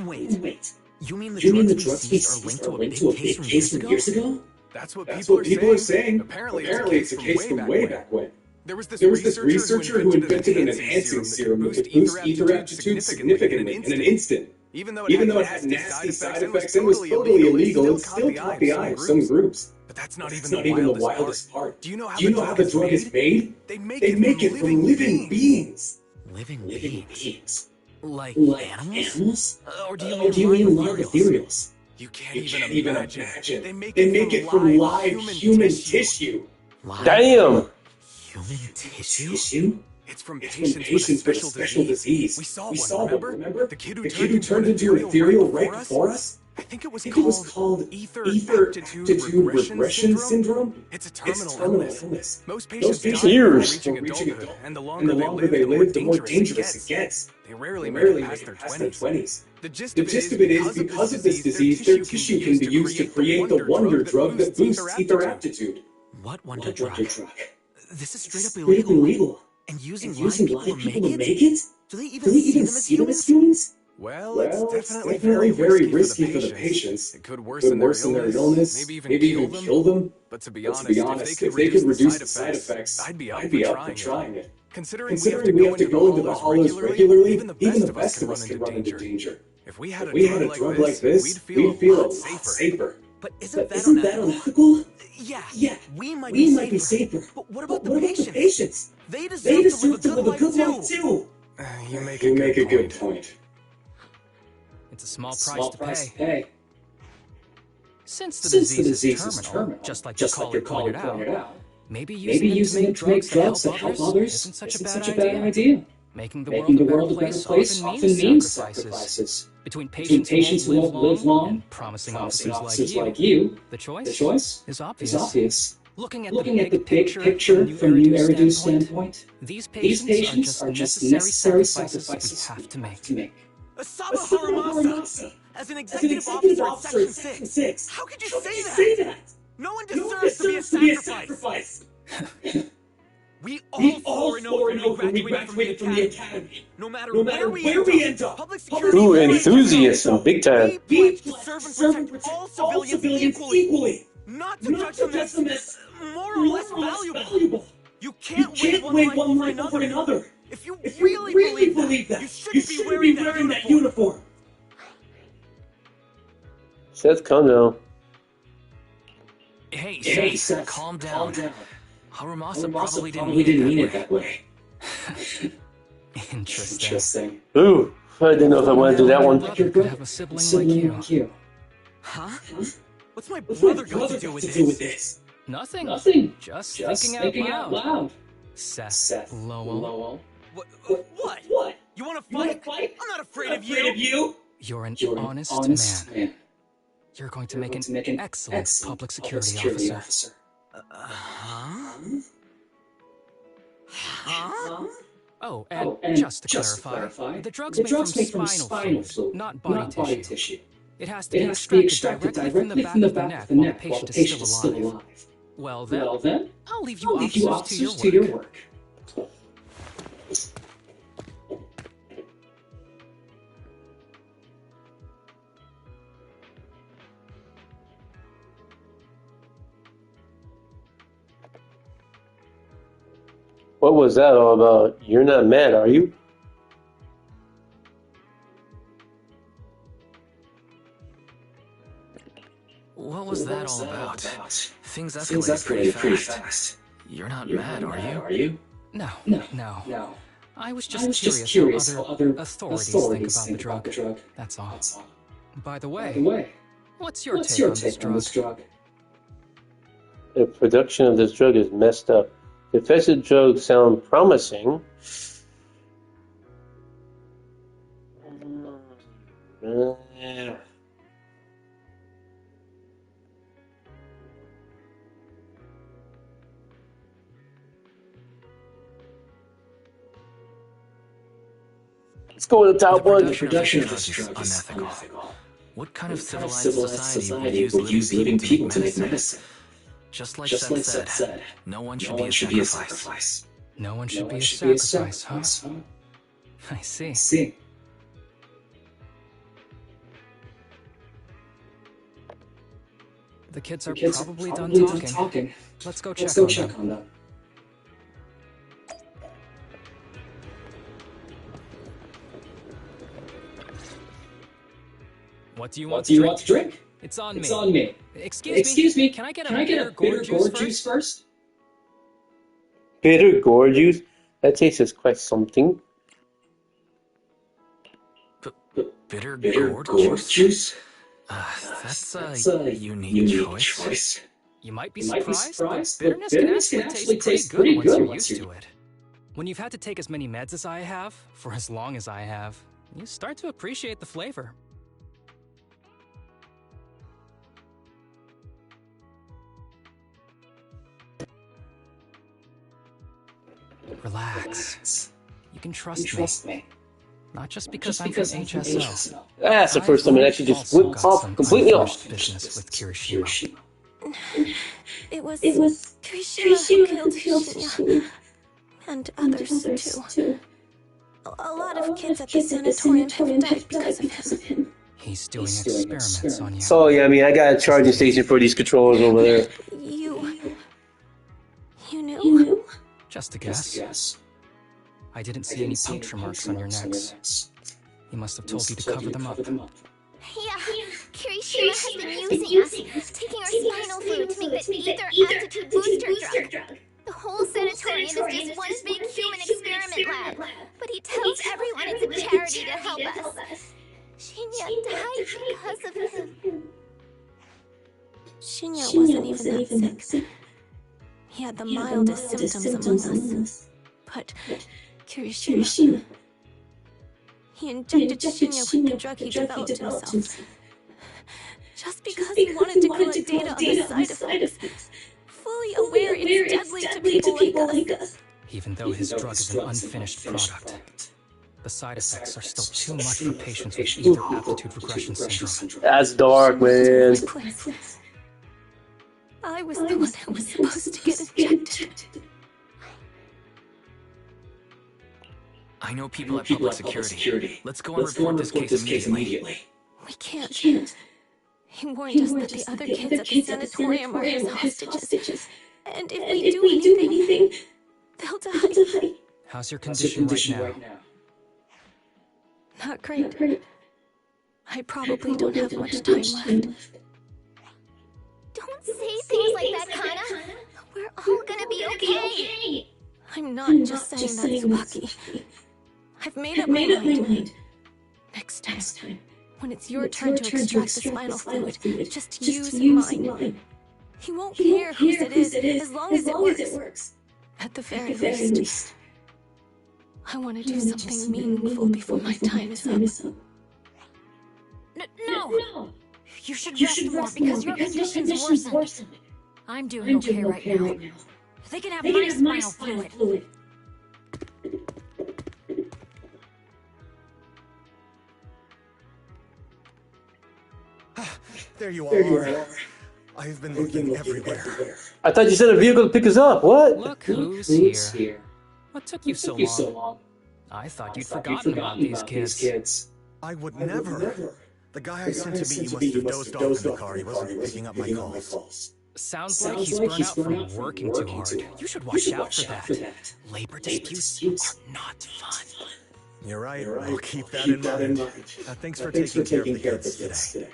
Wait. You mean the drug species are linked to a big case from years ago? That's what people are saying. Apparently it's a case from way back when. There was this researcher who invented an enhancing serum that could boost ether aptitude significantly in an instant. Even though it had nasty side effects and was totally illegal, it still caught the eye of some groups. But that's not even the wildest part. Do you know how the drug is made? They make it from living beings. Living beings? Like animals? Or do you mean live ethereals? You can't even imagine. They make it from live human tissue. Damn! Human tissue? It's from patients with a special disease. We saw one, remember? The kid who turned into an ethereal right before us? I think it was called ether aptitude regression syndrome. It's a terminal illness. Most patients die before reaching adulthood, and the longer they live, the more dangerous it gets. They rarely make it past their 20s. The gist of it is, because of this disease, their tissue can be used to create the wonder drug that boosts ether aptitude. What wonder drug? This is straight up illegal. And using live people to make it? Do they even see them as humans? Well, it's definitely very risky for the patients. It could worsen their illness, maybe even kill them. But to be honest, if they could reduce the side effects, I'd be up for trying it. Considering we have to go into the hollows regularly, even the best of us could run into danger. If we had a drug like this, we'd feel a lot safer. But isn't that unethical? Yeah, we might be safer. But what about the patients? They deserve to live a good life too. You make a good point. It's a small price to pay. Since the disease is terminal, just like your caller pointed out, maybe using it to make drugs that help others isn't such a bad idea. Making the world a better place often means sacrifices. Between patients who won't live long and promising officers like you, the choice is obvious. Looking at the big picture from New Eridu's standpoint, these patients are just necessary sacrifices we have to make. Asaba Harumasa, as an executive officer at Section 6. How could you say that? No one deserves to be a sacrifice. We all four know when we graduated from the academy. No matter where we end up. Public security. Ooh, enthusiasm, big time. We pledge to serve and protect all civilians equally. Not to judge them as more or less valuable. You can't weigh one life over another. If you really believe that, you shouldn't be wearing that uniform. Seth, calm down. Hey, Seth, calm down. Harumasa probably didn't mean it that way. Interesting. Ooh, I didn't know if I wanted to do that one. Could have a sibling like you. Huh? What's my brother got to do with this? Nothing. Just thinking out loud. Seth Lowell. What? You want to fight? I'm not afraid of you. You're an honest man. You're going to make an excellent public security officer. Huh? Oh, and just to clarify, the drug's made from spinal fluid, not body tissue. It has to be extracted directly from the back of the neck while the patient is still alive. Well then, I'll leave you officers to your work. What was that all about? You're not mad, are you? What was that all about? Things escalated pretty fast. You're not mad, are you? No. I was just curious how other authorities think about the drug. That's all. By the way, what's your take on this drug? The production of this drug is messed up. The affected drugs sound promising. Let's go with the top one. The production of this drug is unethical. What kind of civilized society would use living people to make medicine? Just like Seth said, no one should be a sacrifice. No one should be a sacrifice, huh? I see. The kids are probably done talking. Let's go check on them. What do you want to drink? It's on me. Excuse me. Can I get a bitter gourd juice first? Bitter gourd juice? That tastes quite something. Bitter gourd juice? That's a unique choice. You might be surprised, but bitterness can actually taste pretty good once you're used to it. When you've had to take as many meds as I have, for as long as I have, you start to appreciate the flavor. Relax. You can trust me. Not just because I'm from HSO. That's the first time it actually just went off completely off. Business with Kirishima. It was Kirishima who killed Shinya. And others, too. A lot of kids at the sanatorium have died because of him. He's doing experiments on you. So, yeah, I mean, I got a charging station for these controllers over there. You knew? Just a guess. I didn't see any puncture marks on your necks. He must have told you to cover them up. Yeah, Kirishima has been using us, taking our spinal fluid to make the ether altitude booster drug. The whole sanatorium is just one big human experiment lab, but he tells everyone it's a charity to help us. Shinya died because of him. Shinya wasn't even that sick. He had the mildest symptoms among us. But Kirishima, he injected Shinya with the drug he developed himself. Just because he wanted to collect data on the side effects. Fully aware it's deadly to people like us. Even though his drug is an unfinished product, the side effects are still too much for patients with ether aptitude regression syndrome. That's dark, man. I was the one who was supposed to get injected. I know people at public security. Let's go and report this case immediately. We can't. He warned us that the other kids at the sanatorium are his hostages. And if we do anything, they'll die. How's your condition right now? Not great. I probably don't have much time left. Don't say things like that, Kana. We're all gonna be okay. I'm not just saying that, Tsubaki. I've made up my mind. Next time, when it's your turn to extract the spinal fluid, just use mine. He won't care whose it is, as long as it works. At the very least, I want to do something meaningful before my time is up. No! You should rest more because your condition's worsened. I'm doing okay right now. They can have my spinal fluid. There you are. I've been looking everywhere. I thought you said a vehicle to pick us up. What? Look who's here. What took you so long? I thought you'd forgotten about these kids. I would never. The guy I sent to meet you must have dozed off in the car. He wasn't picking up my calls. Sounds like he's burnt out from working too hard. You should watch out for that. Labor disputes are not fun. You're right. I'll keep that in mind. Thanks for taking care of the kids today.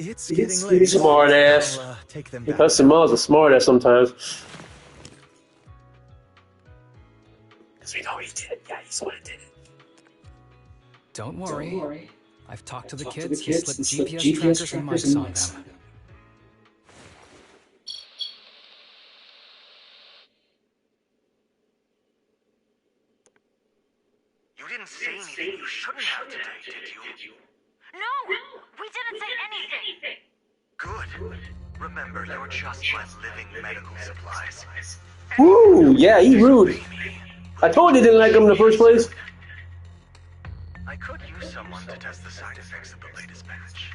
It's getting late. Smart ass. Take them back. Custom Miles a smart ass sometimes. Because we know he did it. Yeah, he's the one who did it. Don't worry. I've talked to the kids and slipped GPS trackers and mics on them. You didn't say anything you shouldn't have today, did you? No! We didn't say anything! Good. Remember, you're just my living medical supplies. Woo! Yeah, he rude. I told you didn't like him in the first place. I could use someone to test the side effects of the latest batch.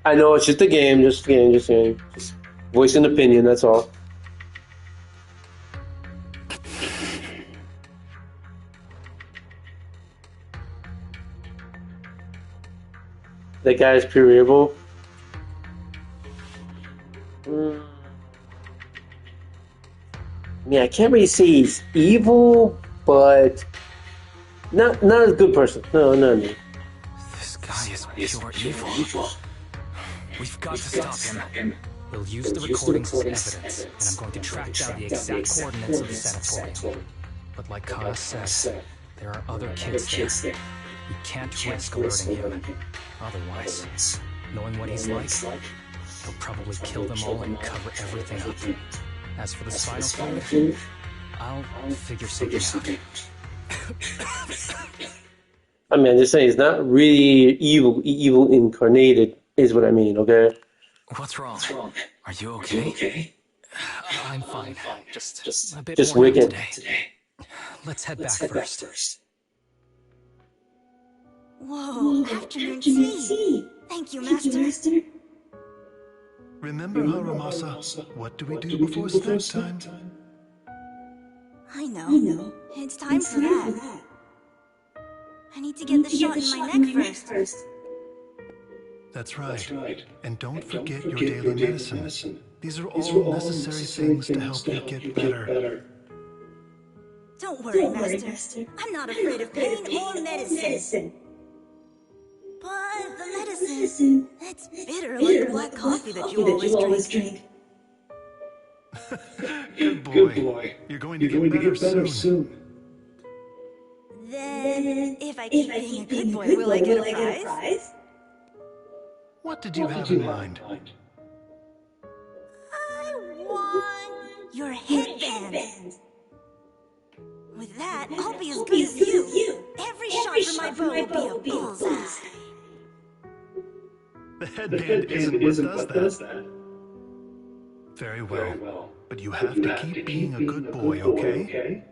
I know, it's just a game, just voice an opinion, that's all. that guy's pure evil. I mean, I can't really say he's evil, but not a good person. No. This guy is pure evil. We've got to stop him. We'll use the recordings as evidence, and I'm going to track down the exact coordinates of the sanatorium. But like Kana said, there are other kids there. We can't risk alerting him. Otherwise, knowing what he's like, he'll probably kill them all and cover everything up. As for the spinal fluid, I'll figure something out. I mean, I'm just saying he's not really evil incarnated, is what I mean, okay? What's wrong? Are you okay? I'm fine. Just a bit Just worn out wicked. today. Let's head back first. Whoa, afternoon tea. Thank you, Master. Remember, Harumasa, what do we do before snack time? I know. It's time for that. I need to get the shot in my neck first. That's right. And don't forget your daily medicine. These are all necessary things to help you get better. Don't worry, Master. I'm not afraid of pain or medicine. But the medicine, it's bitter like the black coffee that you always drink. Good boy. You're going to get better soon. Then, if I keep being a good boy, will I get a prize? What did you have in mind? I want your headband. With that, I'll be as good as you. Every shot from my bow will be a bullseye. The headband isn't what does that. Very well. But you have to keep being a good boy, okay?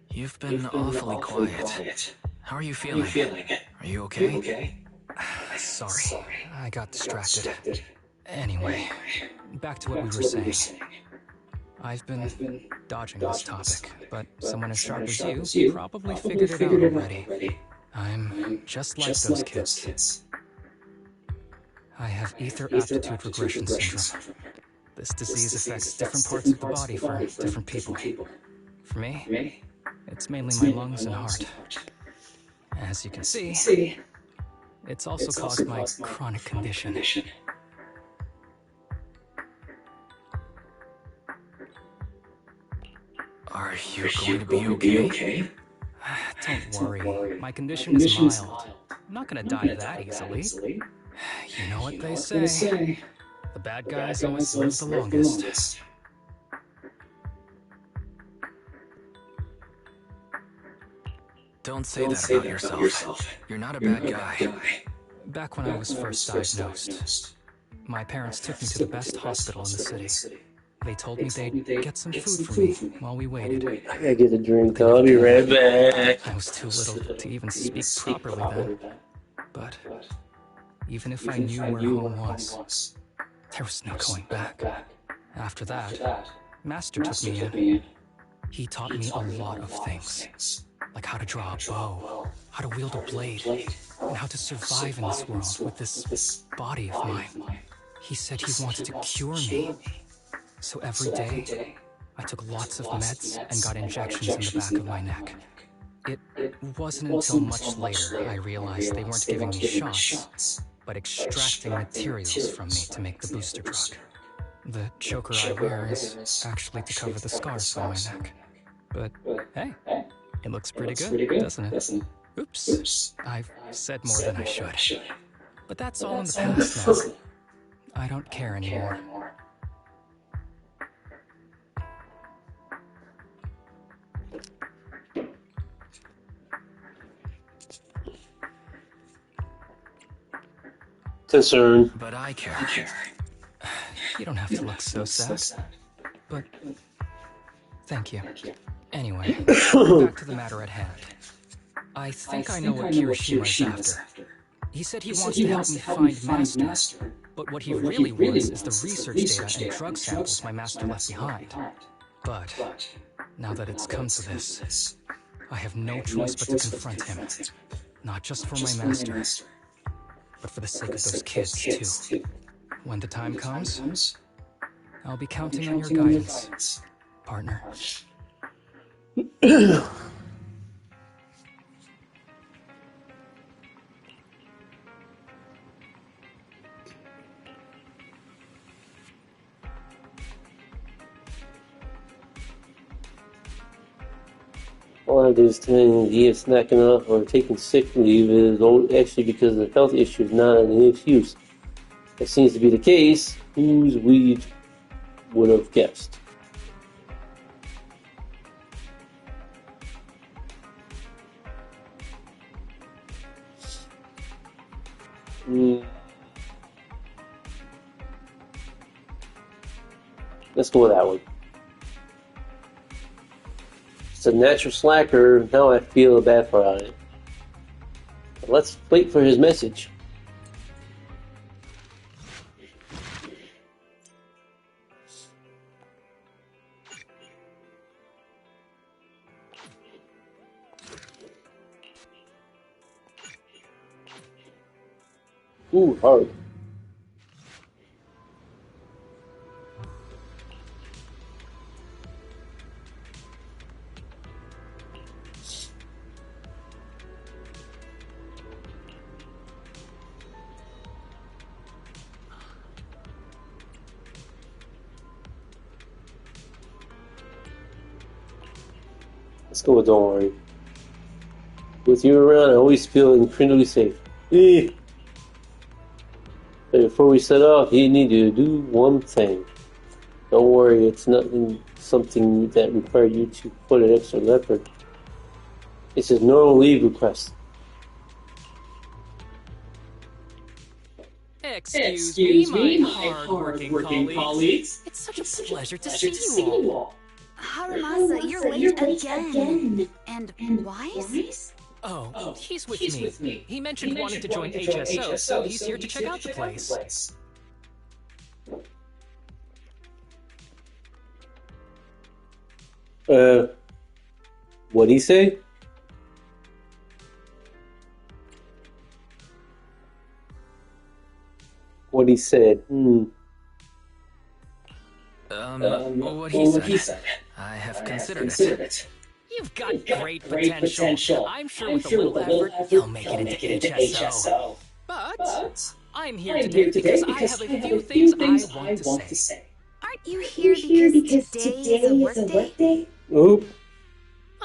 You've been awfully quiet. How are you feeling? Are you okay? Sorry, I got distracted. Anyway, back to what we were saying. I've been dodging this topic, but someone as sharp as you probably figured it out already. I'm just like those kids. I have ether aptitude regression syndrome. This disease affects different parts of the body for different people. For me, it's mainly my lungs and heart. As you can see, it's also caused my chronic condition. Are you going to be okay? Don't worry, my condition is mild. I'm not gonna die that easily. You know what they say. The bad guys always live the longest. Don't say that about yourself. You're not a bad guy. Back when I was first diagnosed, my parents took me to the best hospital in the city. They told me they'd get some food for me while we waited. I gotta get a drink. I'll be right back. I was too little to even speak properly then. But even if I knew where home was, there was no going back. After that, Master took me in. He taught me a lot of things, like how to draw a bow, how to wield a blade, and how to survive in this world with this body of mine. He said he wanted to cure me. So every day, I took lots of meds and got injections in the back of my neck. It wasn't until much later I realized they weren't giving me shots, but extracting materials from me to make the booster drug. The choker I wear is actually to cover the scars on my neck. But hey, it looks pretty good, doesn't it? Oops, I've said more than I should. But that's all in the past now. I don't care anymore. Concerned. But I care. You don't have to look so sad. But thank you. Anyway, back to the matter at hand. I think I know what Kirishima is after. He said he wants to help me find Master, But what he really wants is the research data and drug samples my master left behind. But now that it's come to this, I have no choice but to confront him. Not just for my master, but for the sake of those kids, too. When the time comes, I'll be counting on your guidance, partner. All of this time he is snacking off or taking sick leave is actually because the health issue is not an excuse. That seems to be the case. Whose weed would have guessed? Let's go with that one. It's a natural slacker. Now I feel bad for it. Let's wait for his message. Ooh, hard. Let's go with don't worry. With you around, I always feel incredibly safe. But before we set off, you need to do one thing. Don't worry, it's not something that requires you to put an extra effort. It's a normal leave request. Excuse me, my hard-working colleagues. It's such a pleasure to see you all. Harumasa, you're late again. And Wise? Oh, he's with me. He mentioned wanting to join HSO, so he's here to check out the place. What'd he say? What he said. What he said. I have considered it. You've got great potential. I'm sure with a little effort, you'll make it into HSO. But I'm here today because I have a few things I want to say. Aren't you here because today is a workday? Oop.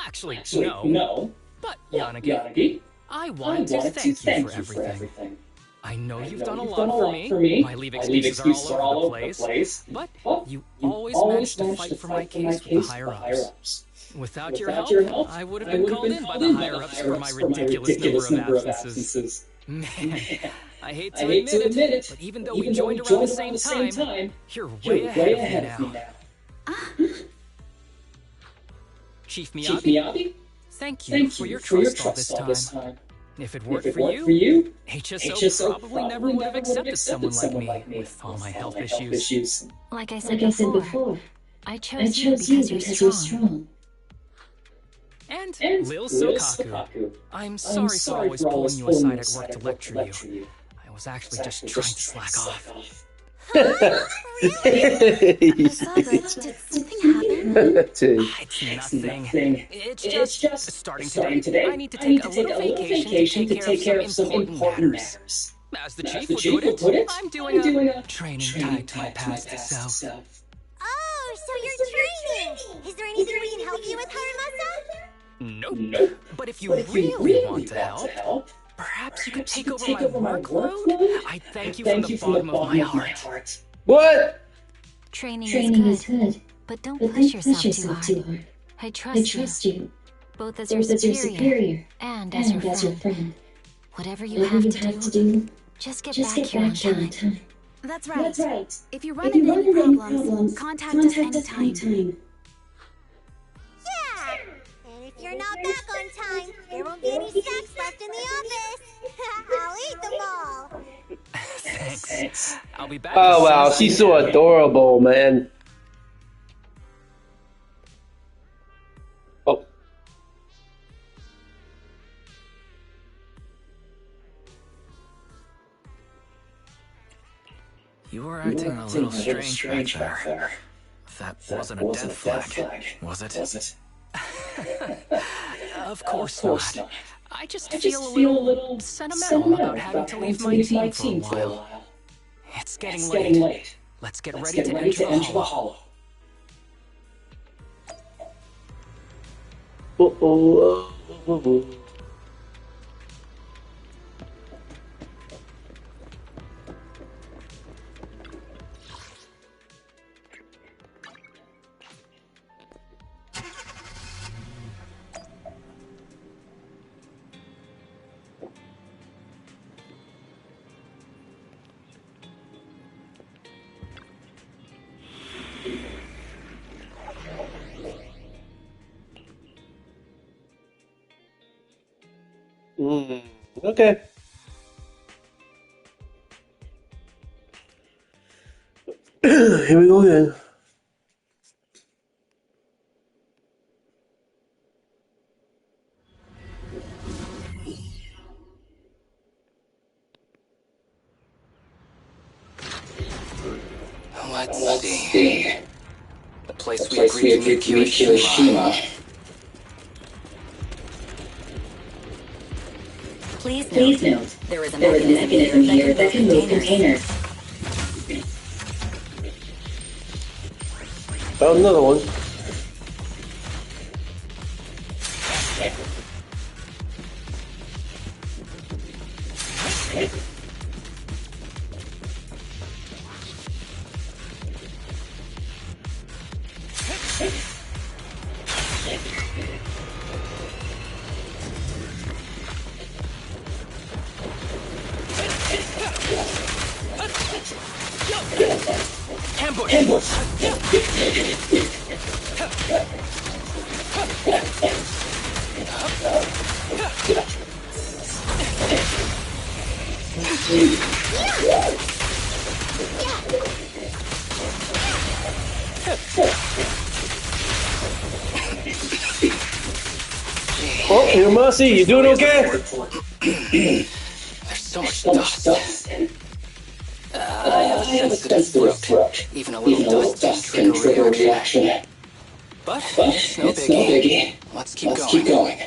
Actually, no. But, Yanagi, I want to thank you for everything. I know you've done a lot for me. My leave excuses are all over the place. But you always managed to fight for my case with the higher-ups. Without your help, I would have been called in by the higher-ups for my ridiculous number of absences. Man, I hate to admit it, but even though we joined around the same time, you're way ahead of me now. Chief Miyabi, thank you for your trust all this time. If it weren't for you, HSO probably never would have accepted someone like me with all my health issues. Like I said before, I chose you because you're strong. And Lil Sokaku, I'm sorry for always pulling you aside at work to lecture you. I was actually just trying to slack off. Did something happen? It's nothing. It's just starting today. I need to take a little vacation to take care of some important matters. As the chief would put it, I'm doing a training tied to my past self. Oh, so you're training! Is there anything we can help you with, Harumasa? Nope. But if you really want to help, perhaps you could take over my workload? I thank you from the bottom of my heart. What? Training is good, but don't push yourself too hard. I trust you, both as your superior and as your friend. Whatever you have to do, just get back here on time. That's right. If you run into any problems, contact us anytime. Yeah! And if you're not back on time, there won't be any snacks left in the office. I'll eat them all. Thanks. I'll be back. Oh wow, she's so adorable, man. Oh. You were acting a little strange back there. That wasn't a death flag, was it? Of course not. I just feel a little sentimental about having to leave my team for a while. It's getting late. Let's get ready to enter the Hollow. Okay. Here we go again. Let's see. The place we agreed to meet Kirishima. Please note, there is a mechanism here that can move containers. Found another one. Ambush! Oh, Harumasa, you doing okay? There's so much dust. I have a sensitive throat. Even a little dust can trigger a reaction. But it's no biggie. Let's keep going.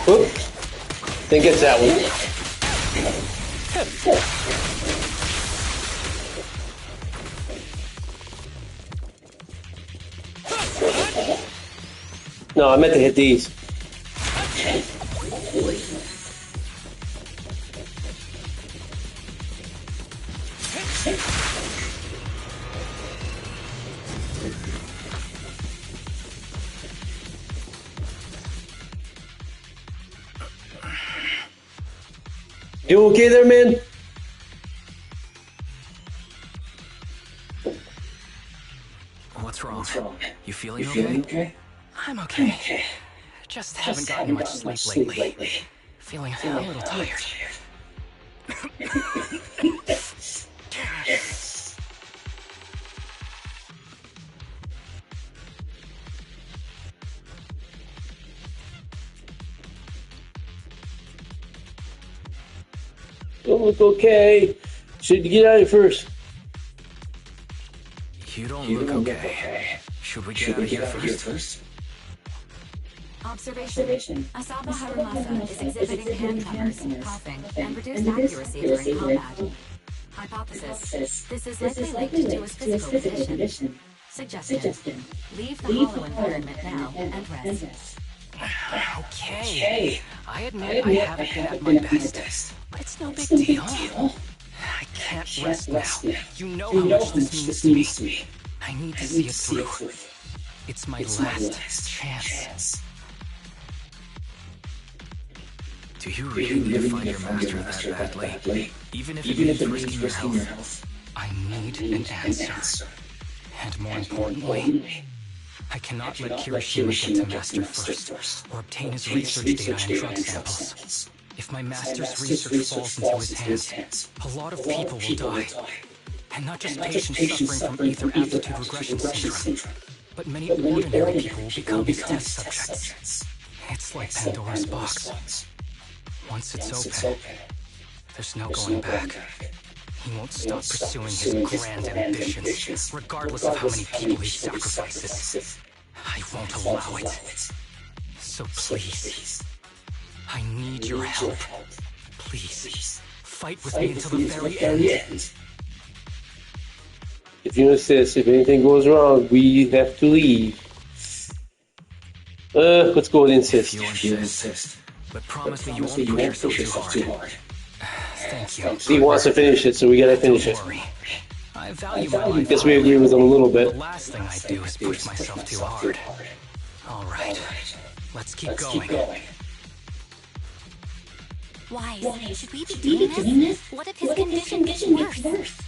Oop. Think it's that one. No, I meant to hit these. You okay there, man? What's wrong? You feeling okay? I'm okay. Just haven't gotten much sleep lately. Feeling a little tired. Don't look okay. Should get out of here first. You don't look okay. Should we get out of here first? Observation. Asaba Harumasa is exhibiting hand tremors, coughing, and reduced accuracy during combat. Hypothesis. This is likely linked to his physical condition. Suggestion. Leave the hollow environment now and rest. Okay. I admit I haven't been at my best, but it's no big deal. I can't rest now. You know how much this means to me. I need to see it through. It's my last chance. Do you really need to find your master that badly? Even if it means risking your health? I need an answer. And more importantly, I cannot let Kirishima get to Master first, or obtain his research data and drug samples. If my Master's research falls into his hands, a lot of people will die. And not just patients suffering from ether aptitude regression syndrome, but many ordinary people will become his test subjects. It's like Pandora's box. Once it's open, there's no going back. He won't stop pursuing his grand ambitions, regardless of how many people he sacrifices. I won't allow it. So please, I need your help. Please, fight with me until the very end. If you insist, if anything goes wrong, we have to leave. Let's go with insist. If you insist. But promise me you won't push yourself too hard. Thank you. He wants to finish it, so we gotta finish it. Don't worry. I value my life. Guess we agree with him a little bit. The last thing I do is push myself too hard. All right, let's keep going. Why? Should we be doing this? What if his condition gets worse?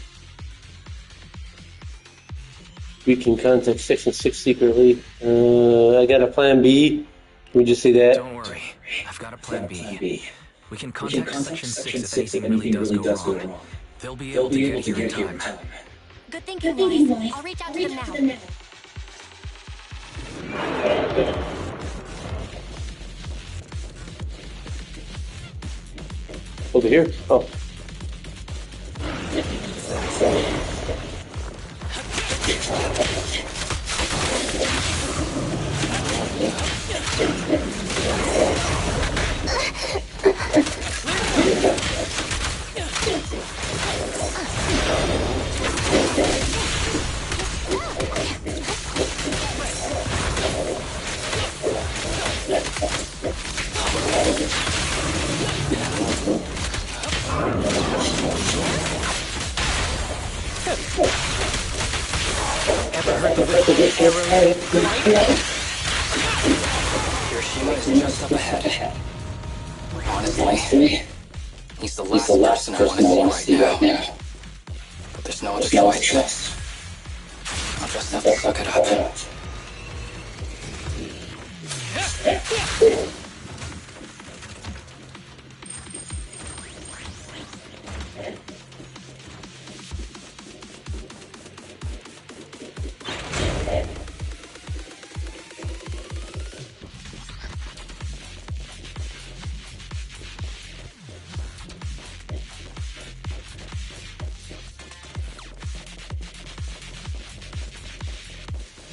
We can contact Section 6 secretly. I got a plan B. Can we just say that? Don't worry. I've got a plan B. We can contact Section 6 if anything really does go wrong. They'll be able to get here in time. Good thinking, Wise. I'll reach out to them now. Over here? Oh. Ever heard the whistle? Kirishima is just up ahead. Honestly, he's the last person I want to see right now. But there's no other choice. I'll just have to suck it up.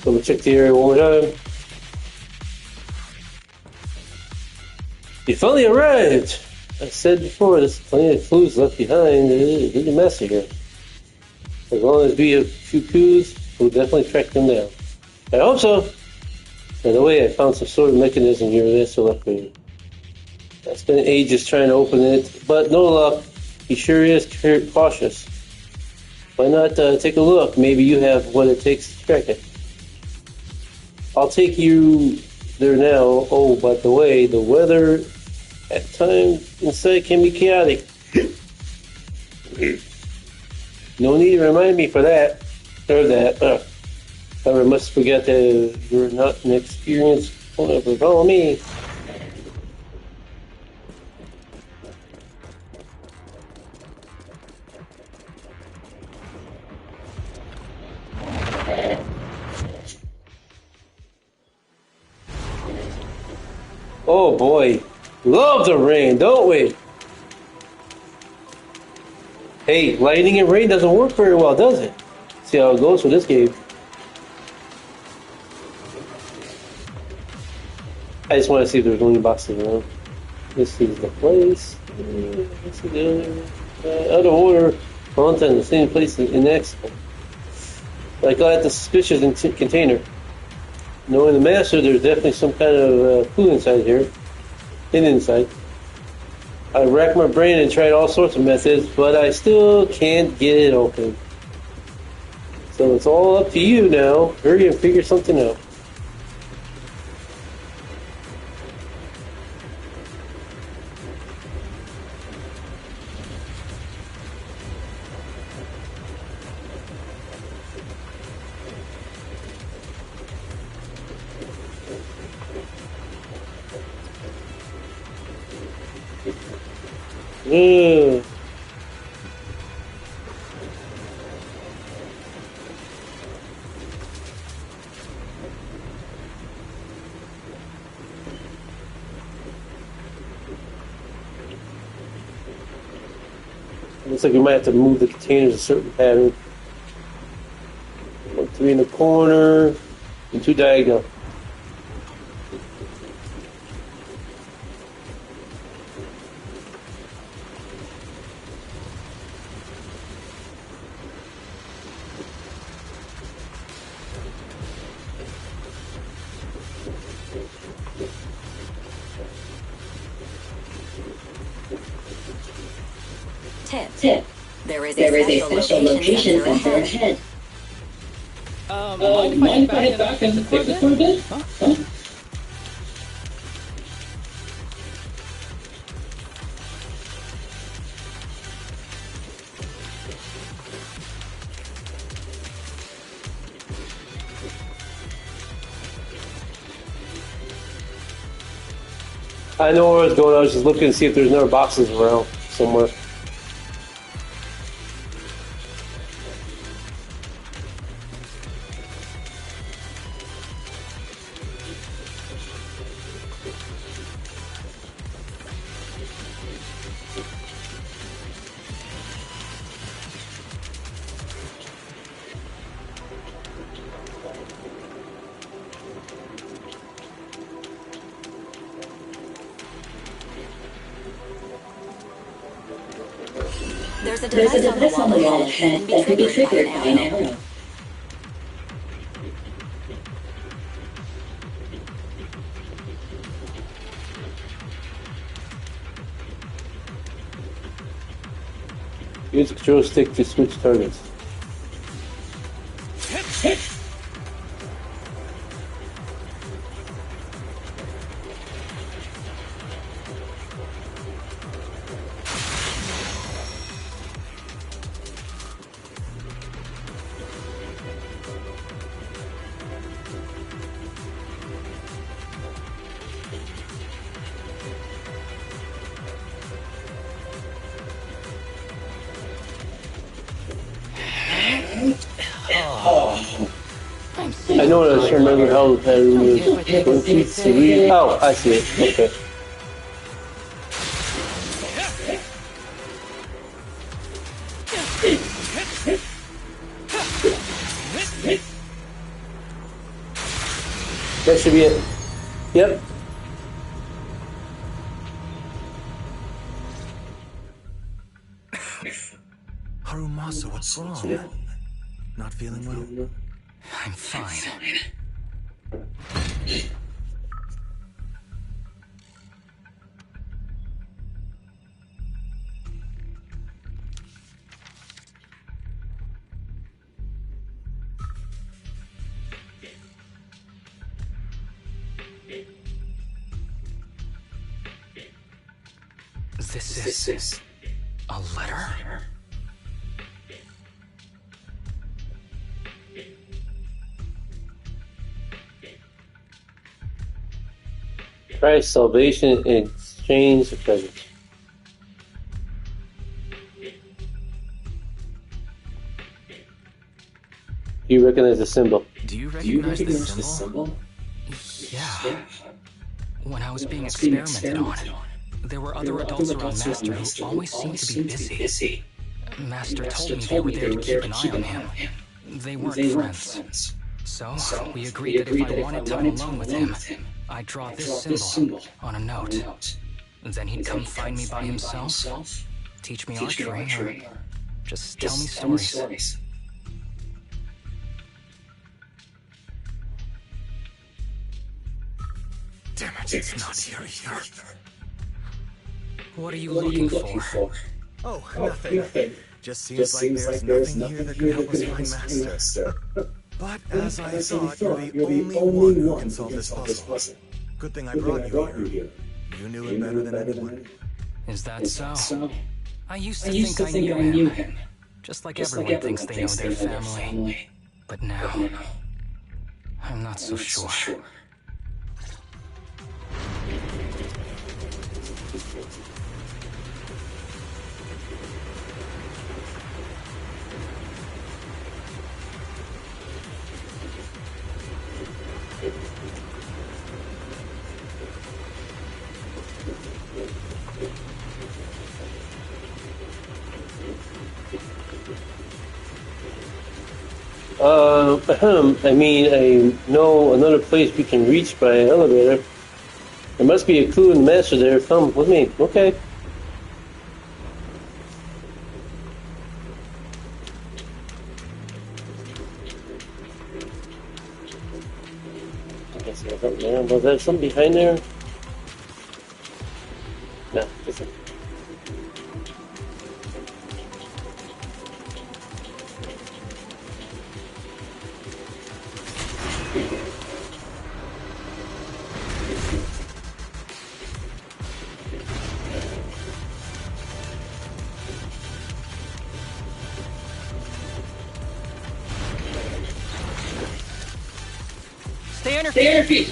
So we'll check the area one more time. You finally arrived! I said before, there's plenty of clues left behind. There's a mess here. As long as we have a few clues, we'll definitely track them down. I hope so! By the way, I found some sort of mechanism here that's electric. I spent ages trying to open it, but no luck. He sure is cautious. Why not take a look? Maybe you have what it takes to track it. I'll take you there now. Oh, by the way, the weather at times inside can be chaotic. No need to remind me for that. Or that. I must forget that you're not an experienced opponent, but follow me. Oh boy, love the rain, don't we? Hey, lightning and rain doesn't work very well, does it? See how it goes for this game. I just want to see if there's only boxes around. This is the place. This is the out of order. Content the same place in Expo. I got the suspicious container. Knowing the master, there's definitely some kind of clue inside here. Hidden inside. I racked my brain and tried all sorts of methods, but I still can't get it open. So it's all up to you now. Hurry and figure something out. Ugh. Looks like you might have to move the containers a certain pattern. 1, 3 in the corner, and 2 diagonal. Tip. There is a special location sensor ahead. Mind if I head back and fix it for a bit? Huh? I know where I was going. I was just looking to see if there's another boxes around somewhere. There's a device on the wall ahead that can be triggered by an arrow. Use the control stick to switch targets. I know what I was trying to remember how the pattern is. 1, 2, 3. Oh, I see it. Okay. That should be it. Yep. Harumasa, what's wrong? Not feeling well? I'm fine. This is a letter? Try salvation in exchange of presents. Do you recognize the symbol? Do you recognize the symbol? Yeah. When I was being experimented on, there were other adults around Master who always seemed to be busy. Master told me they were there to keep an eye on him. They weren't friends. So, we agreed that if I wanted time alone with him, I'd draw this symbol on a note. Then he'd come find me by himself, teach me archery, or just tell me stories. Damn it, it's not here either. What are you looking for? Oh, nothing. Just seems like there's nothing here that could help us find Master. But as I thought, you're the only one who can solve this puzzle. Good thing I brought you here. You knew it better than anyone. Is that so? I used to think I knew him. Just like everyone thinks they know their family. But now, I'm not so sure. I know another place we can reach by elevator. There must be a clue in the master there. Come with me. Okay. I guess there's something there. Was there something behind there? No, just a... Stay on your feet.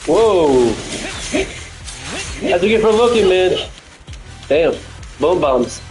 Whoa! How'd you get for looking, man? Damn. Bone bombs.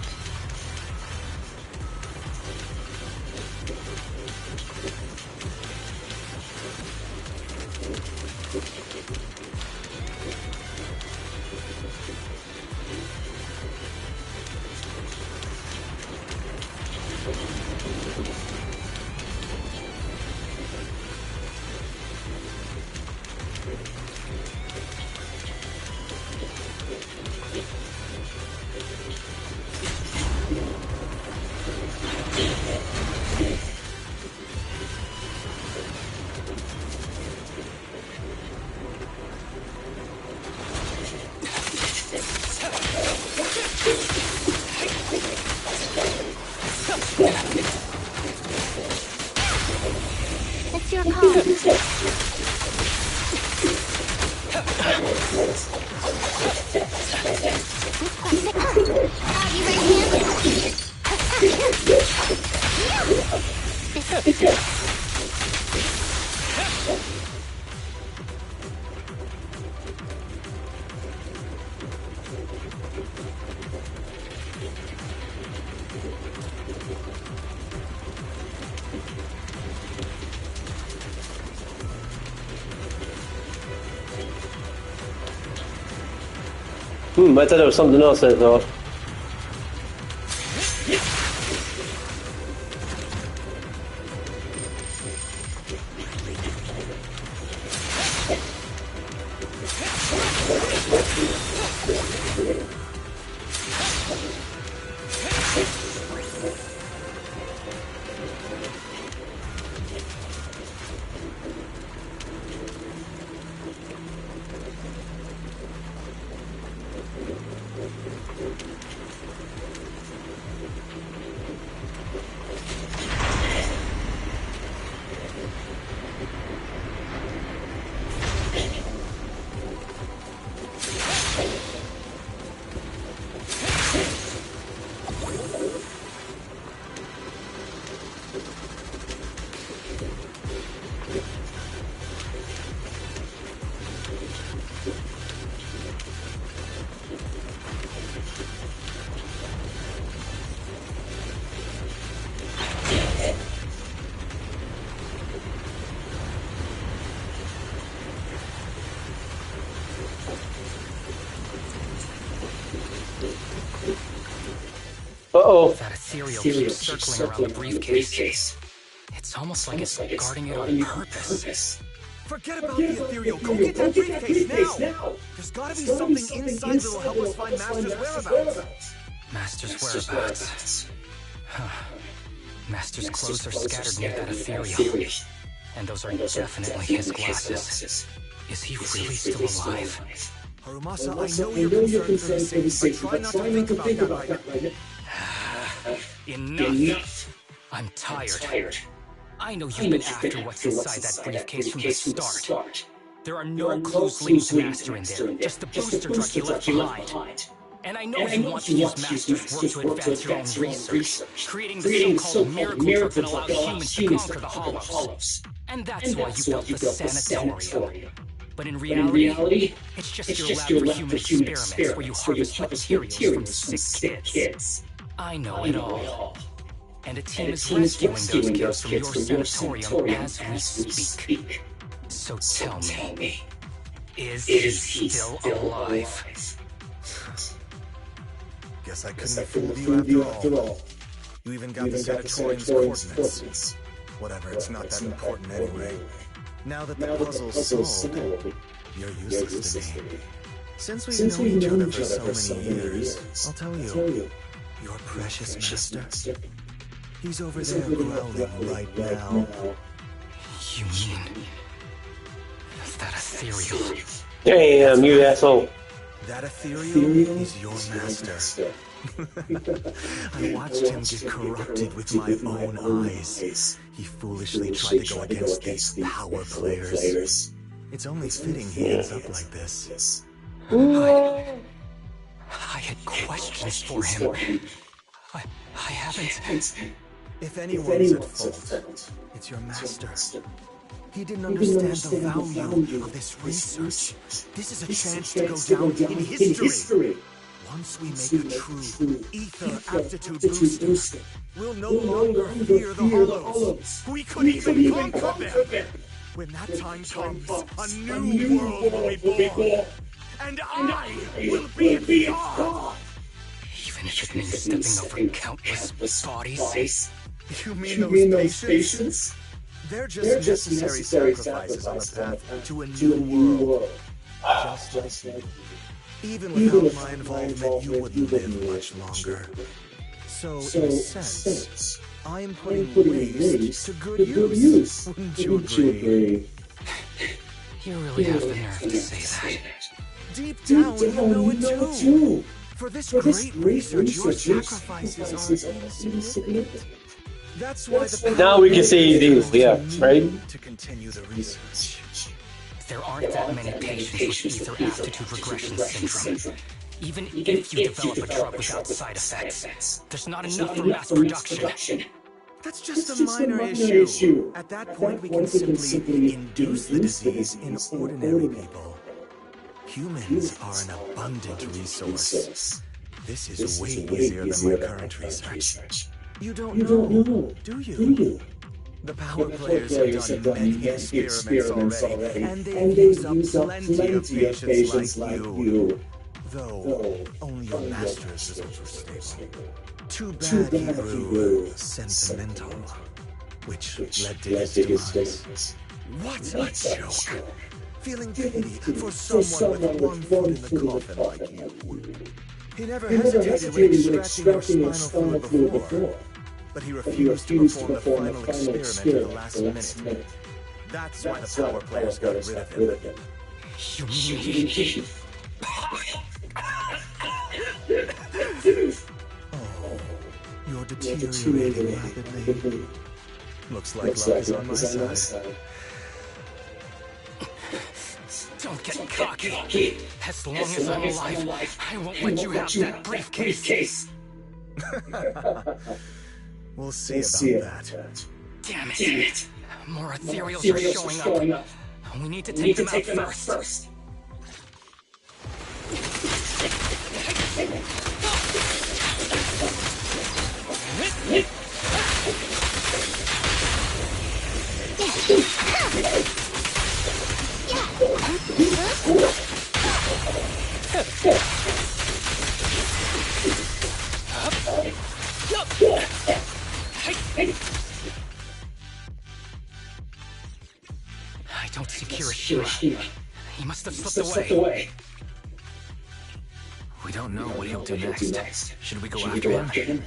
It's your call. You ready, I thought it was something else I thought. Uh-oh. That ethereal keeps circling around the briefcase. It's almost like it's guarding it on purpose. Forget about the ethereal. Go get that briefcase now. There's gotta be something inside that'll help us find Master's whereabouts. Master's whereabouts. Master's clothes are scattered near that ethereal. And those are definitely his glasses. Is he really still alive? Harumasa, I know you're concerned for the safety, but try not to think about that right now. Enough. I'm tired. I know you've been after what's inside that briefcase from the start. There are no clues leading to Master in there, just the booster drug you left behind. And I know you want to use Master's work to advance your own research, creating the so-called miracle drug that allows humans to conquer the Hollows. And that's why you built the sanatorium. But in reality, it's just your lab for human experiments where you harvest materials from sick kids. I know it all. And a team is rescuing those kids from your sanatorium as we speak. So tell me, is he still alive? Guess I couldn't fool you after all. You even got the sanatorium's coordinates. Whatever, it's not that important anyway. Now that the puzzle's solved, you're useless to me. Since we've known each other for so many years, I'll tell you, your precious master, he's over there growling right now. You mean that ethereal? Damn, you asshole. That ethereal is your master. I watched him get corrupted with my own eyes. He foolishly tried to go against the power players. It's only fitting he ends up like this. I had questions for him. I haven't. If anyone's at fault, it's your master. He didn't understand the value of this research. This is a chance to go down in history. Once we make a true ether aptitude booster, we'll no longer fear the Hollows. We could even conquer them. When that time comes, a new world will be born. And I will be its god. Even if it means stepping over countless bodies. You mean those patients? They're just necessary sacrifices on the path to a new world. Just like you. Even without my involvement, you wouldn't live much longer. So, in a sense, I'm putting waste to good use. Wouldn't you agree? You really have the nerve to say that. Deep down, you know it too. For this great research, your sacrifices are insignificant. That's why the now we can say you do, yeah, right? To continue the research. There aren't that many patients with ether aptitude regression syndrome. Even if you develop a drug without side effects, there's not enough for mass production. That's just a minor issue. At that point, we can simply induce the disease in ordinary people. Humans are an abundant resource. This is way easier than my current research. You don't know, do you? The power players have done many experiments already, and they've used up plenty of patients like you. Though, only your master's results were stable. Too bad he grew sentimental, which led to his demise. What a joke! Feeling pity for someone with one foot in the coffin like you. He never hesitated when extracting your spinal fluid before. But he refused to perform the final experiment at the last minute. That's why the power players got rid of him. You Oh, you're deteriorating rapidly. Looks like luck is on my side. Don't get cocky. As long as I'm alive, I won't let you have that briefcase. We'll see about that. Damn it. More ethereals are showing up. We need to take them out first. I don't see Kirishima. He must have slipped away. We don't know what he'll do next. Should we go after him?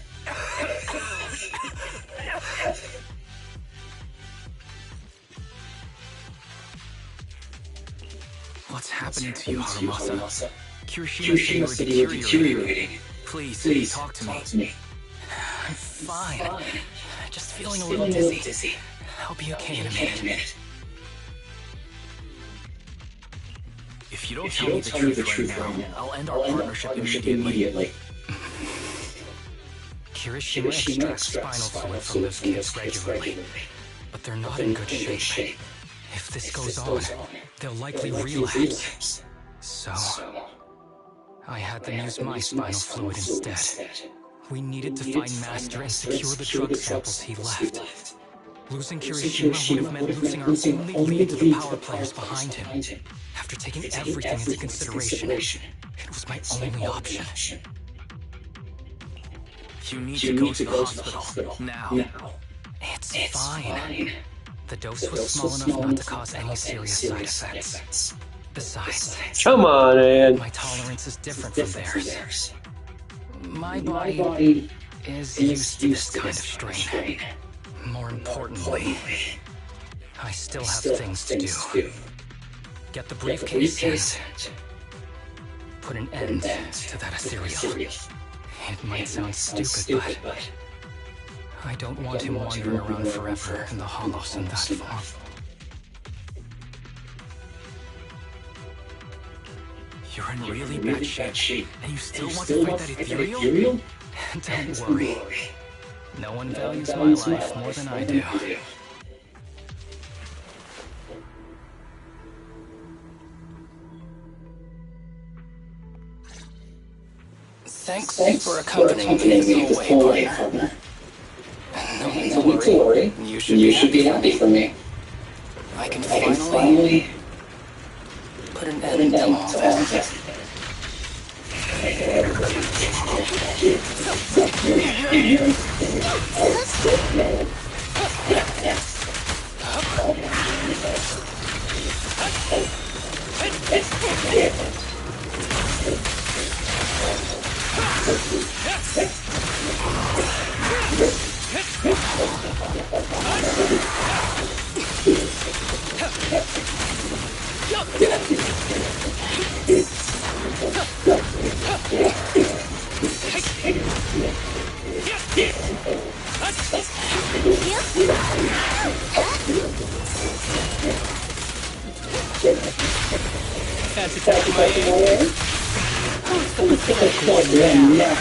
What's happening to you, Harumasa? Kirishima said you were deteriorating. Please, talk to me. I'm fine. Just feeling a little dizzy. I'll be okay in a minute. If you don't tell me the truth right now, I'll end our partnership immediately. Kirishima extracts spinal fluid from those kids regularly, but they're not in good shape. If this goes on, they'll likely relapse. So, I had them use my spinal fluid instead. We needed to find Master and secure the drug samples he left. Losing Kirishima would have meant losing our only lead to the power players behind him. After taking everything into consideration, it was my only option. You need to go to the hospital now. It's fine. The dose was small enough not to cause any serious side effects. Besides, come on, man. My tolerance is different from theirs. My body is used to this kind of strain. More importantly, I still have things to do. Get the briefcase and put an end to that ethereal. It might sound stupid, but I don't want him wandering around forever in the hollows in that form. You're in really bad shape, and you still want to fight that ethereal? Don't worry. No one values my life more than I do. Thanks for accompanying me this whole way, partner. No need to worry. You should be happy for me. I can finally put an end to all that. Fancy touching my ear? Who's the pathetic one now?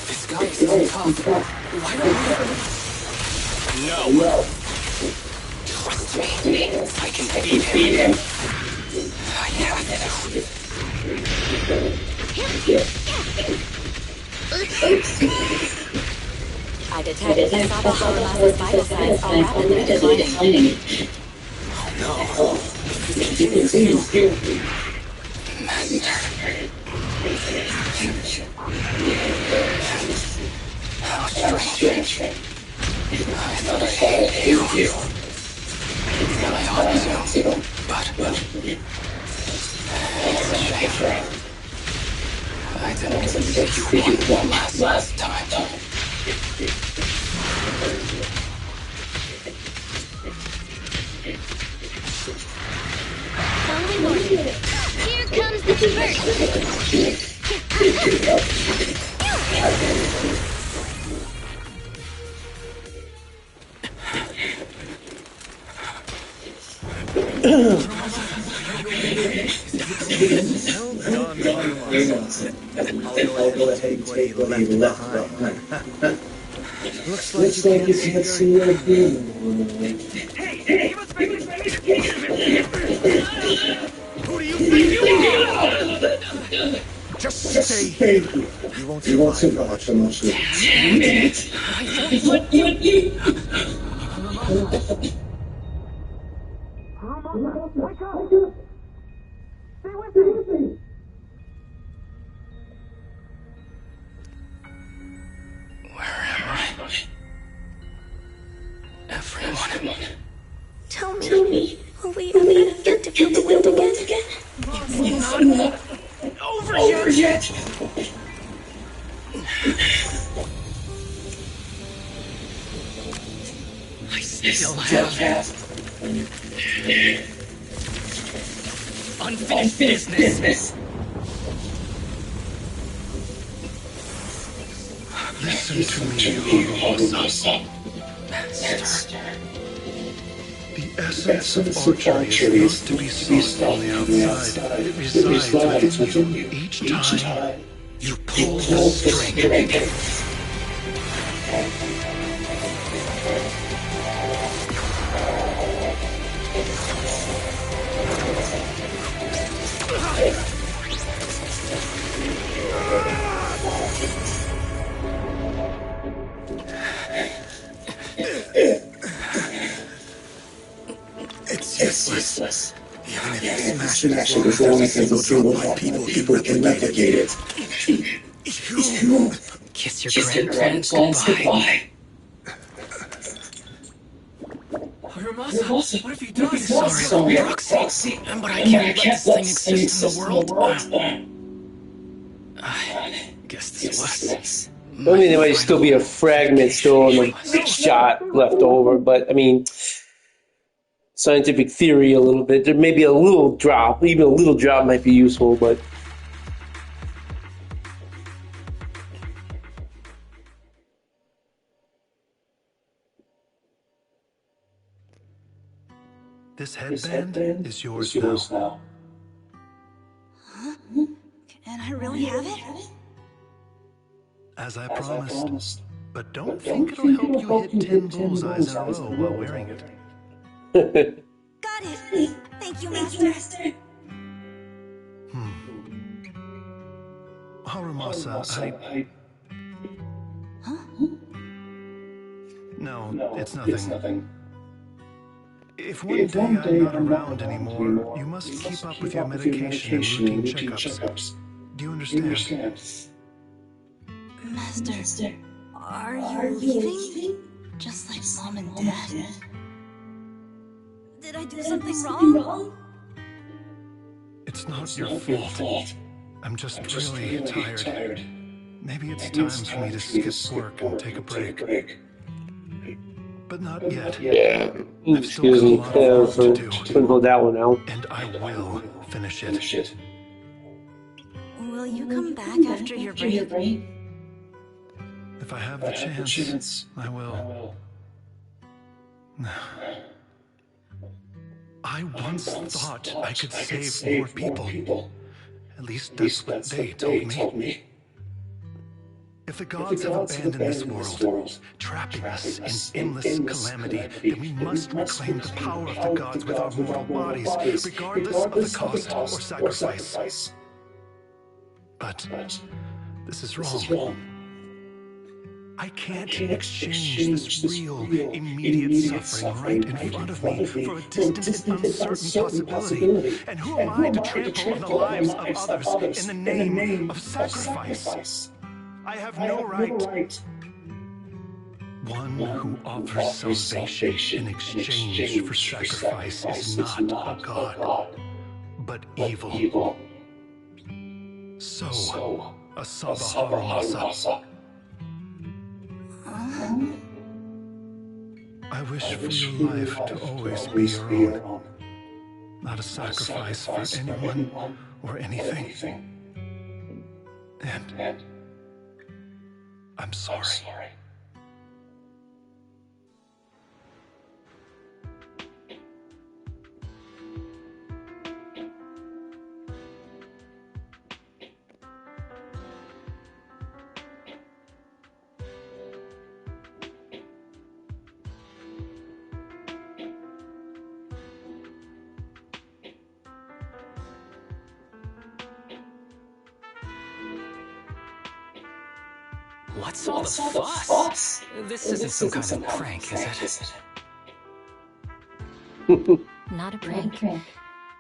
This guy is so tough. Why don't we... No. Trust me. I can beat him. I have to. I detect that Harumasa's vital signs are rapidly declining. Oh no. You can see Master. How strange. I thought I hated you. I ought to, but it's a shame. I didn't see you one last time. Early morning. Here comes the convert. I'll go ahead and take what he left behind. Looks like you can't see a beam. Hey, give us back. Who do you think you are? Just stay here. You won't survive so much. Damn it! I thought you... Harumasa, wake up! Stay with me! Where am I? Everyone. Tell me, will we ever get to feel the wind again? It's not over yet! still have unfinished business. Listen to me, Harumasa. Master. The essence of archery is not to be sought from the outside. It resides within you. Each time you pull the string. It's useless. Even if you smash it as long as there's a single drop, people can replicate it. You kiss your grand plans goodbye. Harumasa, what have you done? Sorry, Proxy. But I can't let this thing exist in the world. I guess this was. I mean, there might still be a fragment still on the shot left over, but I mean, scientific theory a little bit. There may be a little drop, even a little drop might be useful, but. This headband is yours now. Huh? Can I really have it? As I promised. But don't think it'll help you hit 10 bullseyes in a row while wearing it. Got it. Thank you, Master. Harumasa, Huh? No, it's nothing. If one day I'm not around anymore, you must keep up with your medication and routine checkups. Do you understand? Master, are you leaving? Just like Mom and Dad. Did I do something wrong? It's not your fault. I'm just really tired. Maybe it's time for me to skip work and take a break. But not yet. Yeah. I've Excuse me. Couldn't hold that one out. And I will finish it. Will you come back after your break? If I have the chance, I will. I once thought I could save more people. At least that's what they told me. If the gods have abandoned this world, trapping us in endless calamity, then we must reclaim the power of the gods with our mortal bodies, regardless of the cost or sacrifice. But this is wrong. I can't exchange this real, immediate suffering right in front of me for a distant and uncertain possibility. And who am I to trample on the lives of others in the name of sacrifice? I have no right. One who offers salvation in exchange for sacrifice is not a god, but evil. So, Asaba Harumasa. I wish for your life to always be your own, not a sacrifice for anyone or anything. And I'm sorry. What's all the fuss? This isn't some kind of prank, is it? Not a prank.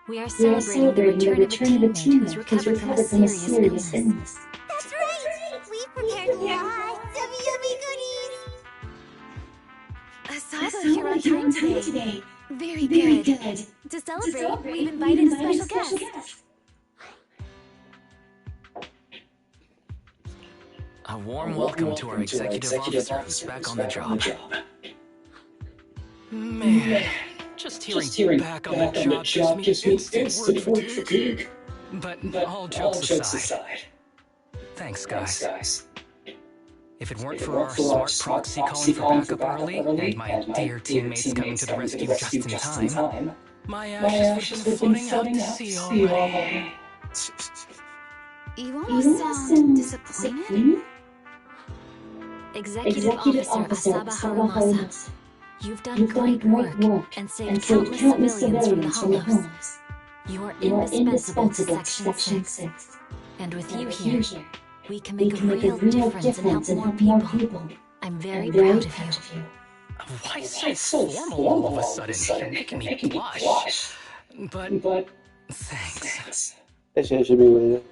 We are celebrating the return of a teammate who's recovered from a serious illness. That's right! We prepared lots of yummy goodies! Asaba here on time today. Very good. To celebrate, we've invited a special guest. A warm welcome to our executive officer who's back on the job. Man, just hearing back on the job gives me instant work fatigue. But all jokes aside, thanks, guys. If it weren't for our smart proxy calling for backup early, and my dear teammates coming to the rescue just in time, my ashes would have been floating out to sea already. You almost sound disappointed. Executive Officer Asaba Harumasa, you've done great work and saved countless civilians from the hollows. You are indispensable to Section 6. And with you here, we can make a real difference and help more people. I'm very proud of you. Why so formal all of a sudden? You're making me blush. But thanks. Actually, I should be with it.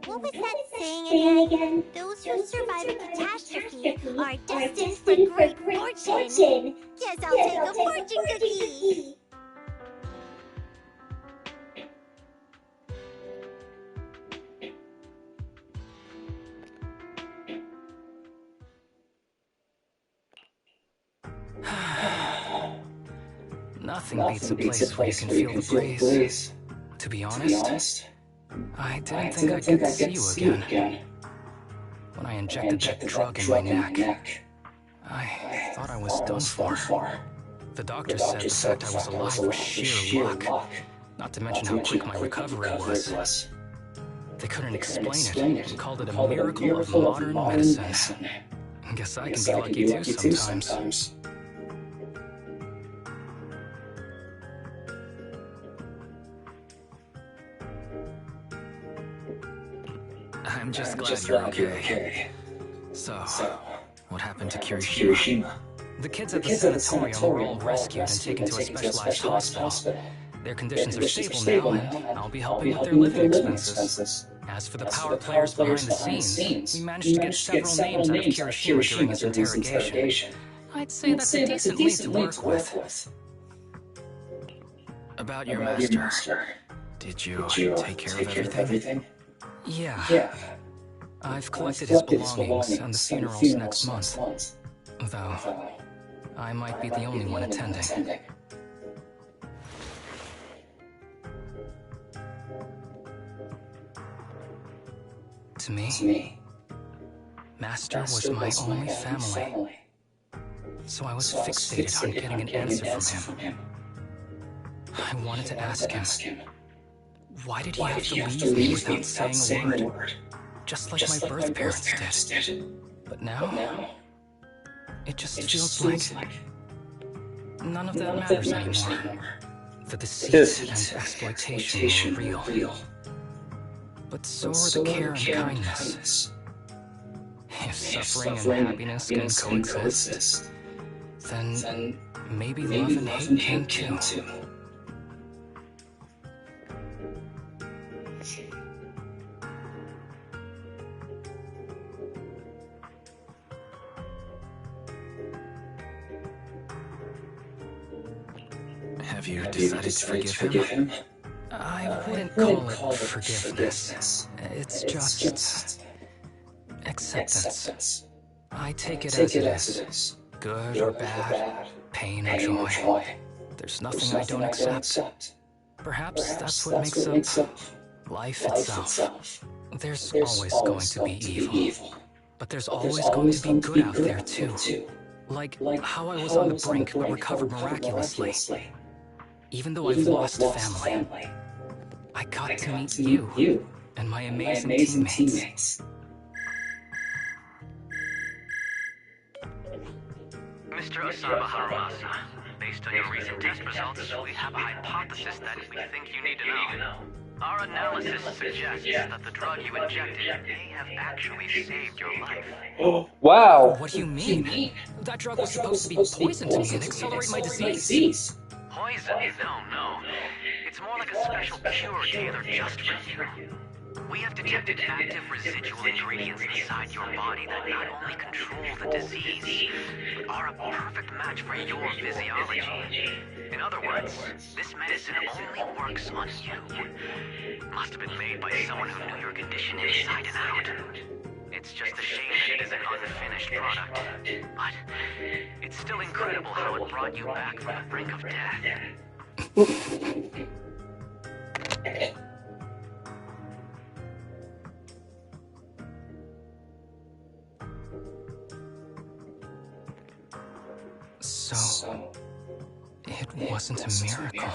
What was that saying again? Those who survive a catastrophe are destined for great fortune. Guess I'll take a fortune cookie. Nothing beats a place where you can feel the breeze. To be honest, I didn't think I'd get to see you again. When I injected that drug in my neck, I thought I was done for. The doctor said the fact I was alive was sheer luck, not to mention how quick my recovery was. They couldn't explain it and called it a miracle of modern medicine. Guess I can be lucky too sometimes. I'm just glad you're okay. So, what happened to Kirishima? The kids at the sanatorium were all rescued and taken to a specialized hospital. Their conditions are stable now, and I'll be helping with their living expenses. As for the power players behind the scenes, we managed to get several names out of Kirishima during his interrogation. I'd say that's a decent lead to work with. About your master, did you take care of everything? Yeah. I've collected his belongings and the funeral's next month. Though, I might be the only one attending. To me, Master was my only family. So I was fixated on getting an answer from him. I wanted to ask him, why did he have to leave me without saying a word? Just like my birth parents did. But now, it just feels like none of that matters anymore. The deceit and exploitation were real. But so are the care and kindness. If suffering and happiness can coexist, then maybe love and hate can too. Have you decided to forgive him? I wouldn't call it forgiveness. It's just acceptance. I take it as it is. Good or bad, pain or joy. There's nothing I don't accept. Perhaps that's what makes up life itself. There's always going to be evil. But there's always going to be good out there too. Like how I was on the brink but recovered miraculously. Even though I've lost family, I got to meet you and my amazing teammates. Mr. Asaba Harumasa, based on your recent test results, we have a hypothesis that we think you need to know. Our analysis suggests that the drug you injected may have actually saved your life. Wow. What do you mean? That drug was supposed to be poison to me and accelerate my disease. Poison? No. It's more like a special cure tailored just for you. We have detected active residual ingredients inside your body that not only control the disease, but are a perfect match for your physiology. In other words, this medicine only works on you. Must have been made by someone who knew your condition inside and out. It's just a shame that it is an unfinished product. But it's still incredible how it brought you back from the brink of death. So, it wasn't a miracle.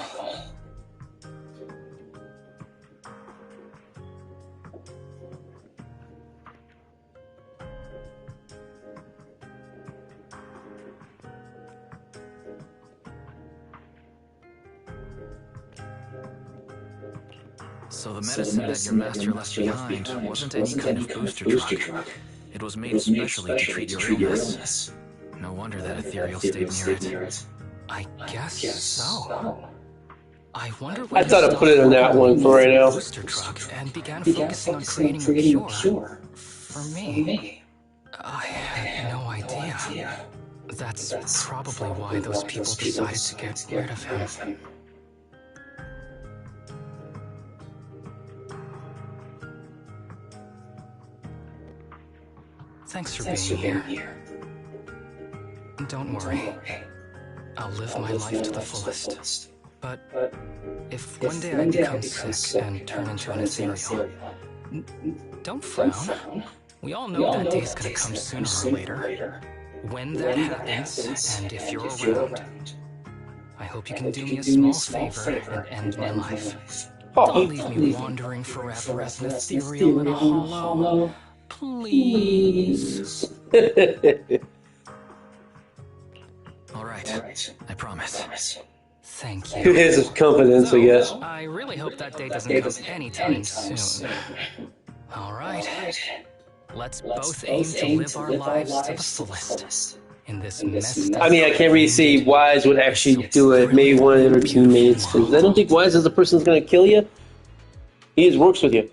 So the medicine that your master left behind wasn't any kind of booster drug. It was made specially to treat your illness. No wonder that ethereal stayed near it. I guess so. I wonder I thought I put it on that one for right now. Booster drug and began focusing on creating a cure for me. I had no idea. That's probably why those people decided to get rid of him. Thanks for being here. Don't worry. I'll live my life to the fullest. But if one day I become sick and turn into an ethereal, don't frown. We all know that day's gonna come sooner or later. When that happens, and if you're around, I hope you can do me a small favor and end my life. Don't leave me wandering forever as an ethereal in a hollow. Please. All right, I promise. Thank you. He has his confidence, I guess. I really hope that day doesn't come anytime soon. All right. Let's both aim to live our lives to the fullest. In this messed up... I mean, I can't really see Wise would actually do it. Maybe one of their teammates. Because I don't think Wise is the person who's going to kill you. He just works with you.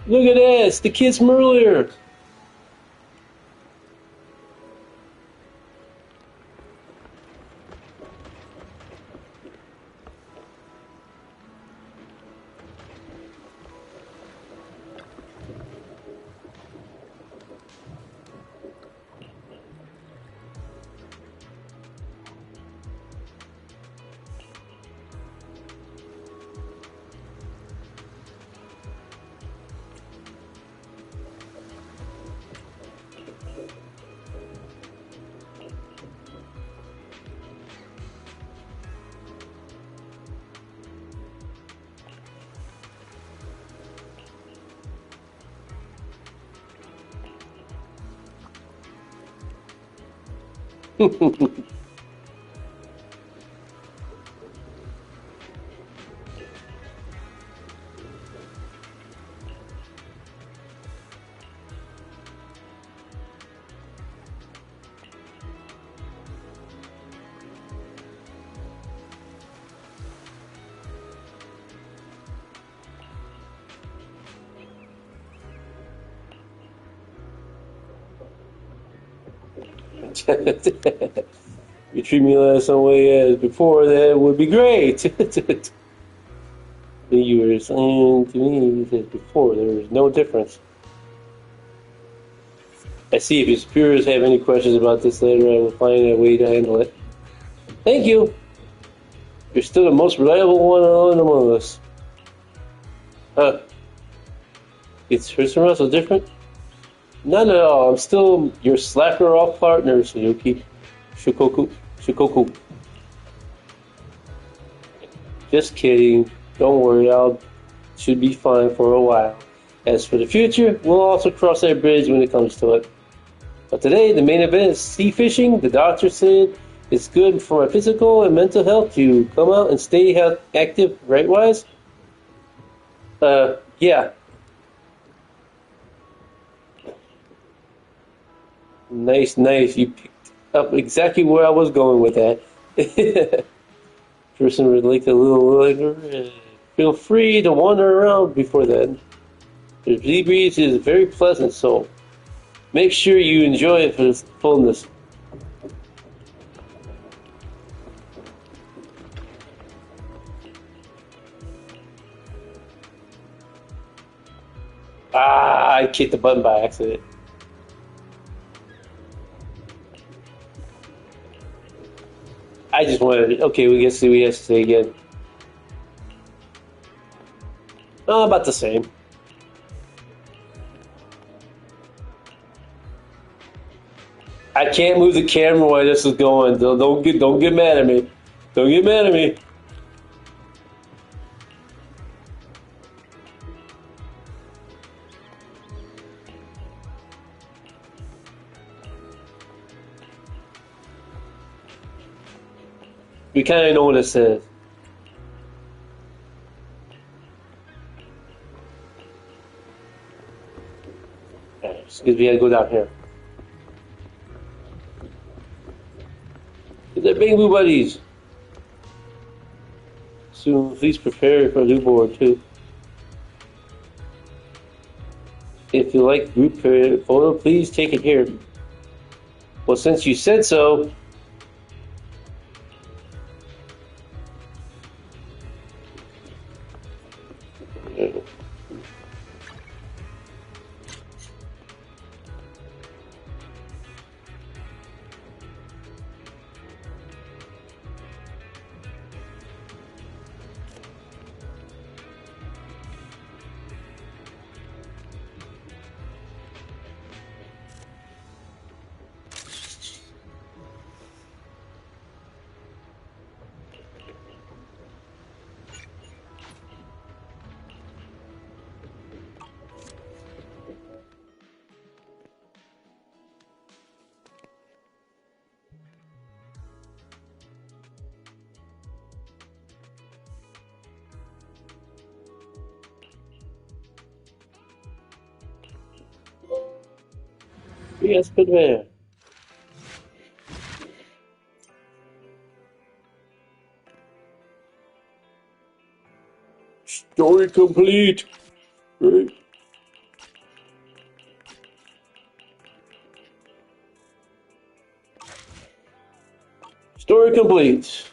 Look at this, the kids from earlier. You treat me like some way as before, that would be great. You were saying to me that before there was no difference. I see if your superiors have any questions about this later, I will find a way to handle it. Thank you. You're still the most reliable one among us. It's Harumasa different? Not at all. I'm still your slacker off partner, Suzuki. Shikoku. Just kidding. Don't worry, should be fine for a while. As for the future, we'll also cross that bridge when it comes to it. But today, the main event is sea fishing. The doctor said it's good for my physical and mental health to come out and stay active, right, Wise? Yeah. Nice. You picked up exactly where I was going with that. person would like a little later, feel free to wander around before then. The sea breeze is very pleasant, so make sure you enjoy it for its fullness. Ah, I kicked the button by accident. I just wanted. Okay, we guess we have to say again. Oh, about the same. I can't move the camera while this is going. Don't get mad at me. Don't get mad at me. We kind of know what it says. Excuse me, I gotta go down here. They're big blue buddies. Soon, please prepare for a new board too. If you like group photo, please take it here. Well, since you said so. Yes, good man. Story complete. Right. Story complete.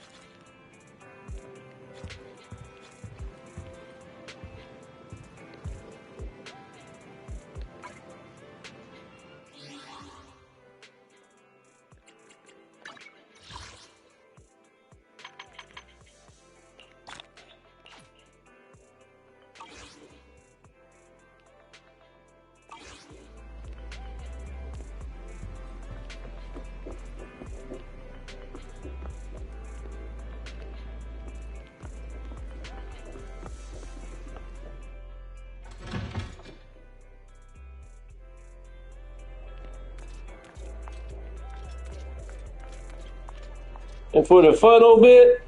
And for the final bit,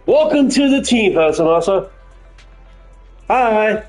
welcome to the team, Harumasa. Hi.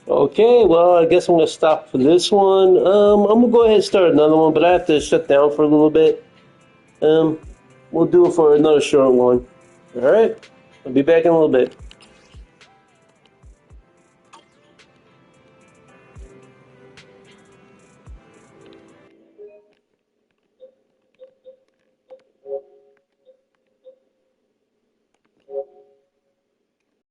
Okay, well, I guess I'm going to stop for this one. I'm going to go ahead and start another one, but I have to shut down for a little bit. We'll do it for another short one. All right? I'll be back in a little bit.